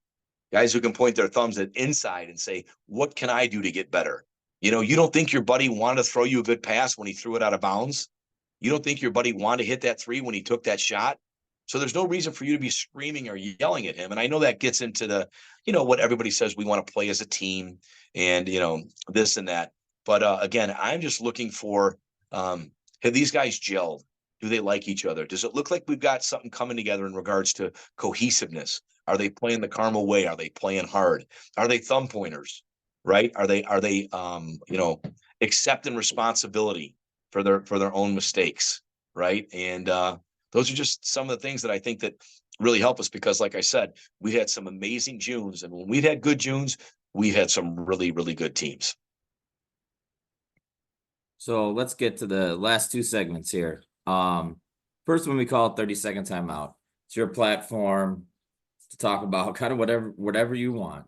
guys who can point their thumbs at inside and say, what can I do to get better? You don't think your buddy wanted to throw you a good pass when he threw it out of bounds. You don't think your buddy wanted to hit that 3 when he took that shot. So there's no reason for you to be screaming or yelling at him. And I know that gets into the, what everybody says we want to play as a team and, this and that. But again, I'm just looking for, have these guys gelled? Do they like each other? Does it look like we've got something coming together in regards to cohesiveness? Are they playing the Carmel way? Are they playing hard? Are they thumb pointers? Right? Are they accepting responsibility for their own mistakes? Right? And those are just some of the things that I think that really help us, because like I said, we had some amazing Junes, and when we've had good Junes, we've had some really, really good teams. So let's get to the last 2 segments here. First one we call 30-second timeout. It's your platform to talk about kind of whatever you want.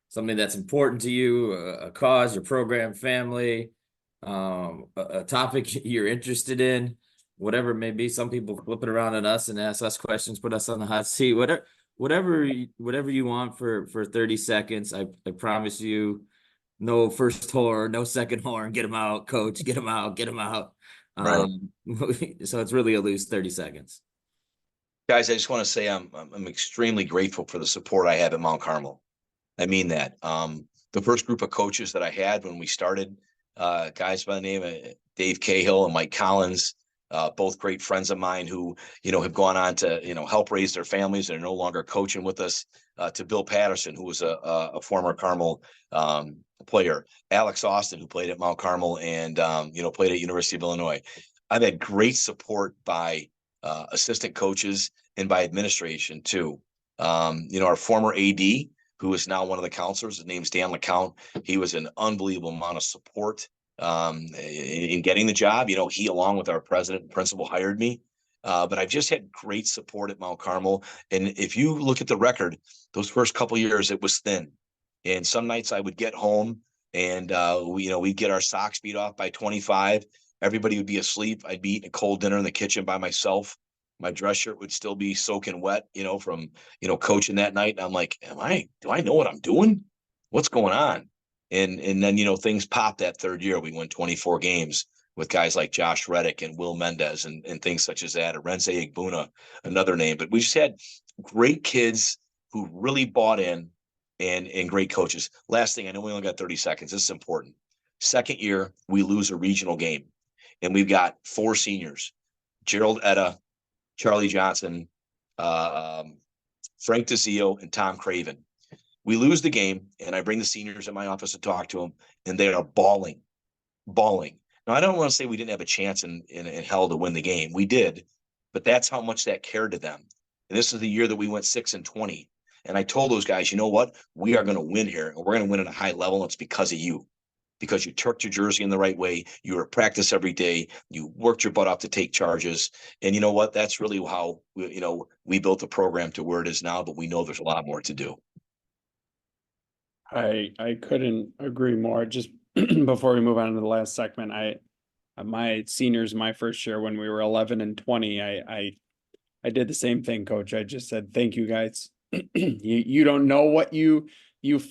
Something that's important to you, a cause, your program, family, a topic you're interested in, whatever it may be. Some people flip it around on us and ask us questions, put us on the hot seat, whatever you want for 30 seconds. I promise you, no first horn, no second horn, get them out, coach, get them out. Right. So it's really a loose 30 seconds. Guys, I just want to say I'm extremely grateful for the support I have at Mount Carmel. I mean that. The first group of coaches that I had when we started, guys by the name of Dave Cahill and Mike Collins, both great friends of mine who, have gone on to, help raise their families and are no longer coaching with us, to Bill Patterson, who was a former Carmel player, Alex Austin, who played at Mount Carmel and, played at University of Illinois. I've had great support by assistant coaches and by administration too. Our former AD, who is now one of the counselors, his name's Dan LeCount. He was an unbelievable amount of support in getting the job. He, along with our president and principal, hired me. But I've just had great support at Mount Carmel. And if you look at the record, those first couple of years, it was thin. And some nights I would get home and we'd get our socks beat off by 25. Everybody would be asleep. I'd be eating a cold dinner in the kitchen by myself. My dress shirt would still be soaking wet, from, coaching that night. And I'm like, do I know what I'm doing? What's going on? And then, things popped that third year. We won 24 games with guys like Josh Reddick and Will Mendez and things such as that. Arenze Igbuna, another name. But we just had great kids who really bought in and great coaches. Last thing, I know we only got 30 seconds. This is important. Second year, we lose a regional game. And we've got 4 seniors, Gerald Etta, Charlie Johnson, Frank DeZio, and Tom Craven. We lose the game, and I bring the seniors in my office to talk to them, and they are bawling. Now, I don't want to say we didn't have a chance in hell to win the game. We did, but that's how much that cared to them. And this is the year that we went 6-20. And I told those guys, you know what? We are going to win here, and we're going to win at a high level, and it's because of you. Because you tucked your jersey in the right way. You were at practice every day. You worked your butt off to take charges. And you know what? That's really how, we built the program to where it is now, but we know there's a lot more to do. I couldn't agree more. Just before we move on to the last segment, my seniors, my first year when we were 11-20, I did the same thing, Coach. I just said, thank you guys. You don't know what you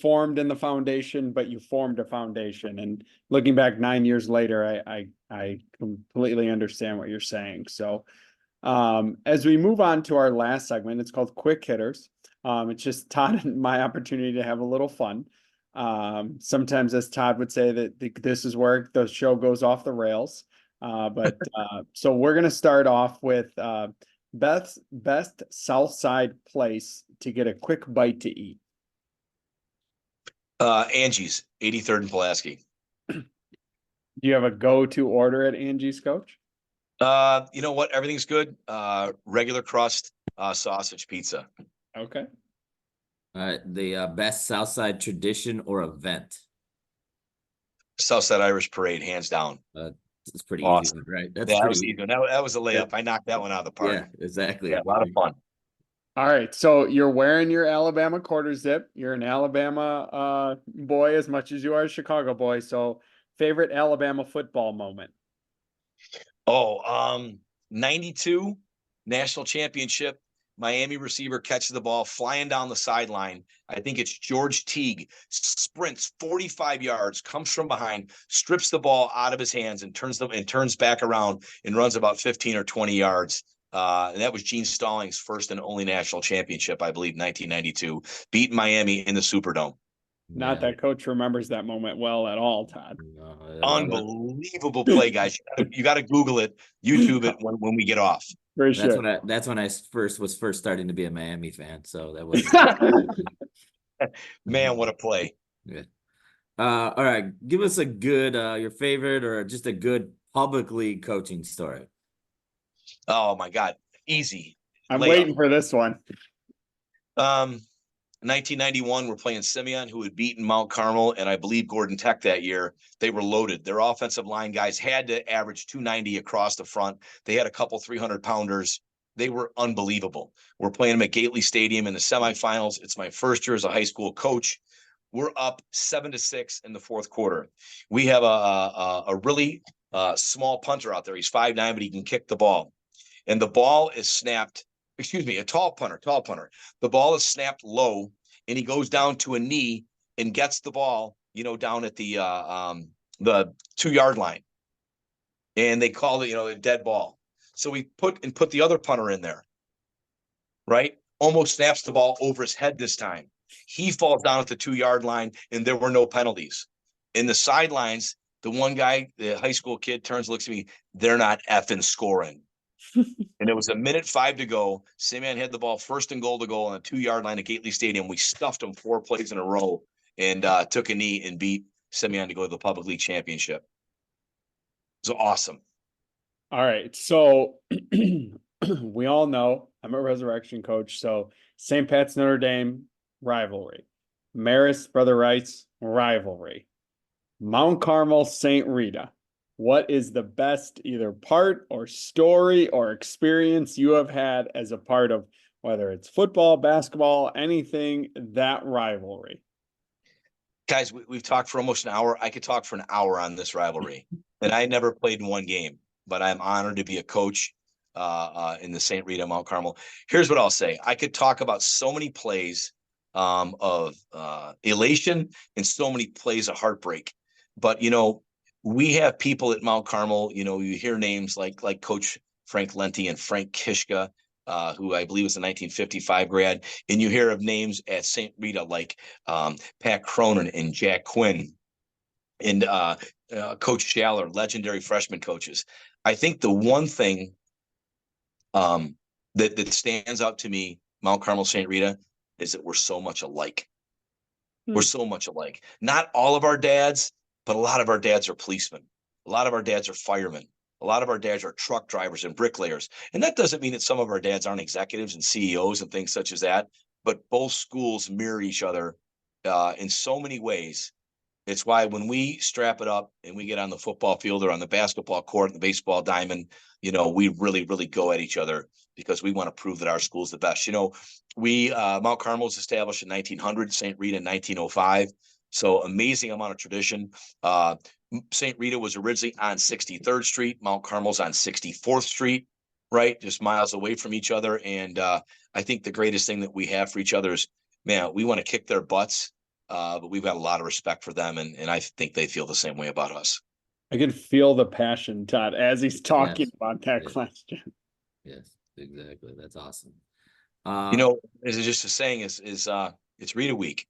formed in the foundation, but you formed a foundation. And looking back 9 years later, I completely understand what you're saying. So as we move on to our last segment, it's called Quick Hitters. It's just Todd and my opportunity to have a little fun. Sometimes, as Todd would say, that this is where the show goes off the rails. So we're gonna start off with best South Side place to get a quick bite to eat. Angie's, 83rd and Pulaski. Do you have a go-to order at Angie's, Coach? You know what? Everything's good. Regular crust, sausage pizza. Okay. All right, the best Southside tradition or event. Southside Irish Parade, hands down. It's pretty Awesome. easy, right? That's Yeah, that pretty was easy. easy. That was a layup. I knocked that one out of the park. Yeah, exactly. Yeah, a lot of fun. All right, so you're wearing your Alabama quarter zip. You're an Alabama boy as much as you are a Chicago boy. So, favorite Alabama football moment? Oh, 92 national championship. Miami receiver catches the ball flying down the sideline. I think it's George Teague, sprints 45 yards, comes from behind, strips the ball out of his hands and turns back around and runs about 15 or 20 yards. And that was Gene Stallings' first and only national championship, I believe, 1992, beating Miami in the Superdome. Not that Coach remembers that moment well at all, Todd. Unbelievable play, guys. You got to Google it, YouTube it when we get off. For That's sure. when I was first starting to be a Miami fan. So that was Man, what a play. Yeah. All right, give us a good your favorite or just a good public league coaching story. Oh my God, easy. I'm layup. waiting for this one. 1991, we're playing Simeon, who had beaten Mount Carmel and I believe Gordon Tech that year. They were loaded. Their offensive line guys had to average 290 across the front. They had a couple 300-pounders. They were unbelievable. We're playing them at Gately Stadium in the semifinals. It's my first year as a high school coach. We're up 7-6 in the fourth quarter. We have a really small punter out there. He's 5'9", but he can kick the ball. And the ball is snapped. Excuse me, a tall punter. The ball is snapped low, and he goes down to a knee and gets the ball, down at the 2-yard line. And they called it, a dead ball. So we put the other punter in there, right? Almost snaps the ball over his head this time. He falls down at the 2-yard line, and there were no penalties. In the sidelines, the one guy, the high school kid, turns, looks at me. They're not effing scoring. And it was 1:05 to go. Simeon had the ball first and goal to go on the 2-yard line at Gately Stadium. We stuffed them 4 plays in a row and took a knee and beat Simeon to go to the public league championship. It was awesome. All right, so we all know I'm a resurrection coach. So St. Pat's Notre Dame rivalry, Marist Brother Rice rivalry, Mount Carmel St. Rita. What is the best either part or story or experience you have had as a part of whether it's football, basketball, anything, that rivalry? Guys, we've talked for almost an hour. I could talk for an hour on this rivalry. And I never played in one game, but I'm honored to be a coach in the St. Rita Mount Carmel. Here's what I'll say. I could talk about so many plays of elation and so many plays of heartbreak. But, we have people at Mount Carmel, you hear names like Coach Frank Lenti and Frank Kishka, who I believe was a 1955 grad. And you hear of names at St. Rita like Pat Cronin and Jack Quinn and Coach Schaller, legendary freshman coaches. I think the one thing that stands out to me, Mount Carmel St. Rita, is that we're so much alike. We're so much alike. Not all of our dads, but a lot of our dads are policemen. A lot of our dads are firemen. A lot of our dads are truck drivers and bricklayers. And that doesn't mean that some of our dads aren't executives and CEOs and things such as that, but both schools mirror each other in so many ways. It's why when we strap it up and we get on the football field or on the basketball court, the baseball diamond, we really, really go at each other because we want to prove that our school's the best. Mount Carmel was established in 1900, St. Rita in 1905. So amazing amount of tradition. St. Rita was originally on 63rd Street. Mount Carmel's on 64th Street, right? Just miles away from each other. And I think the greatest thing that we have for each other is, man, we want to kick their butts. But we've got a lot of respect for them, and I think they feel the same way about us. I can feel the passion, Todd, as he's talking about that question. Yes, exactly. That's awesome. As just a saying is it's Rita week.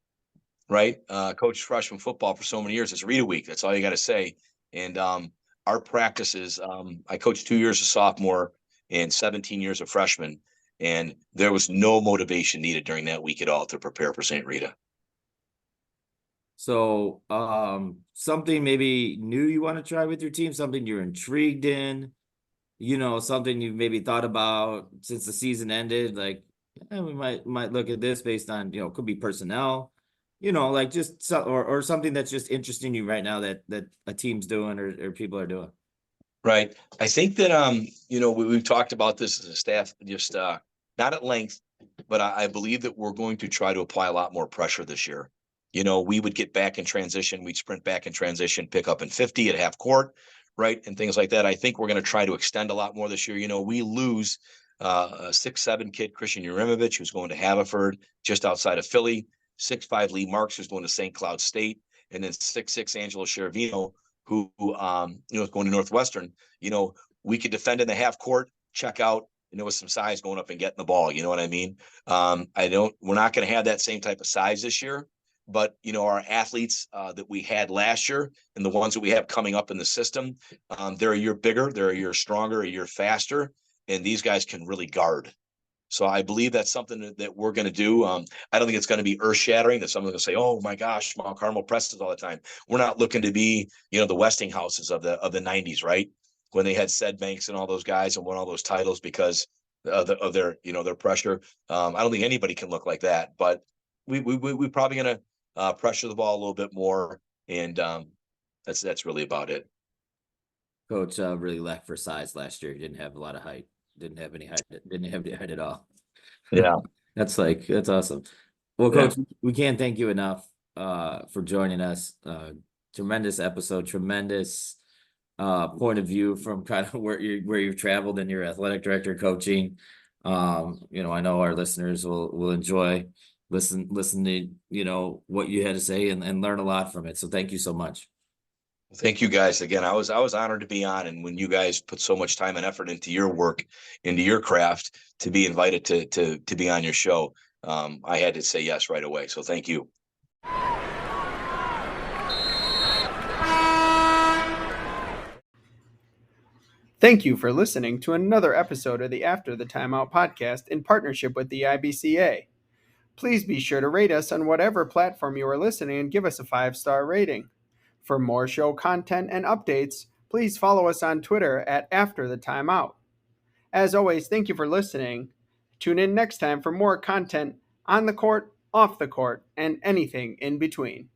right? Coached freshman football for so many years. It's Rita Week. That's all you got to say. And our practices, I coached 2 years of sophomore and 17 years of freshman, and there was no motivation needed during that week at all to prepare for St. Rita. So, something maybe new you want to try with your team, something you're intrigued in, something you've maybe thought about since the season ended, like, we might look at this based on, could be personnel, like just or something that's just interesting you right now that a team's doing or people are doing. Right. I think that we've talked about this as a staff, just not at length, but I believe that we're going to try to apply a lot more pressure this year. We would get back in transition, we'd sprint back in transition, pick up in 50 at half court, right, and things like that. I think we're going to try to extend a lot more this year. We lose a 6'7" kid, Christian Urimovich, who's going to Haverford, just outside of Philly, 6'5" Lee Marks, who's going to St. Cloud State, and then 6'6" Angelo Cheravino, who is going to Northwestern. We could defend in the half court, check out, with some size going up and getting the ball. You know what I mean? We're not going to have that same type of size this year, but our athletes that we had last year and the ones that we have coming up in the system, they're a year bigger, they're a year stronger, a year faster, and these guys can really guard. So I believe that's something that we're going to do. I don't think it's going to be earth shattering that someone's going to say, "Oh my gosh, Mount Carmel presses all the time." We're not looking to be, the Westinghouses of the '90s, right? When they had Sid Banks and all those guys and won all those titles because of their their pressure. I don't think anybody can look like that, but we probably going to pressure the ball a little bit more, and that's really about it. Coach really lacked for size last year. He didn't have a lot of height. Didn't have any height. Didn't have any height at all. Yeah. That's awesome. Well, Yeah. Coach, we can't thank you enough for joining us. Tremendous episode, tremendous point of view from kind of where you've traveled in your athletic director coaching. I know our listeners will enjoy listening to what you had to say and learn a lot from it. So thank you so much. Thank you guys again. I was honored to be on, and when you guys put so much time and effort into your work, into your craft, to be invited to be on your show, I had to say yes right away. So thank you. Thank you for listening to another episode of the After the Timeout podcast in partnership with the IBCA. Please be sure to rate us on whatever platform you are listening and give us a 5-star rating. For more show content and updates, please follow us on Twitter at After the Timeout. As always, thank you for listening. Tune in next time for more content on the court, off the court, and anything in between.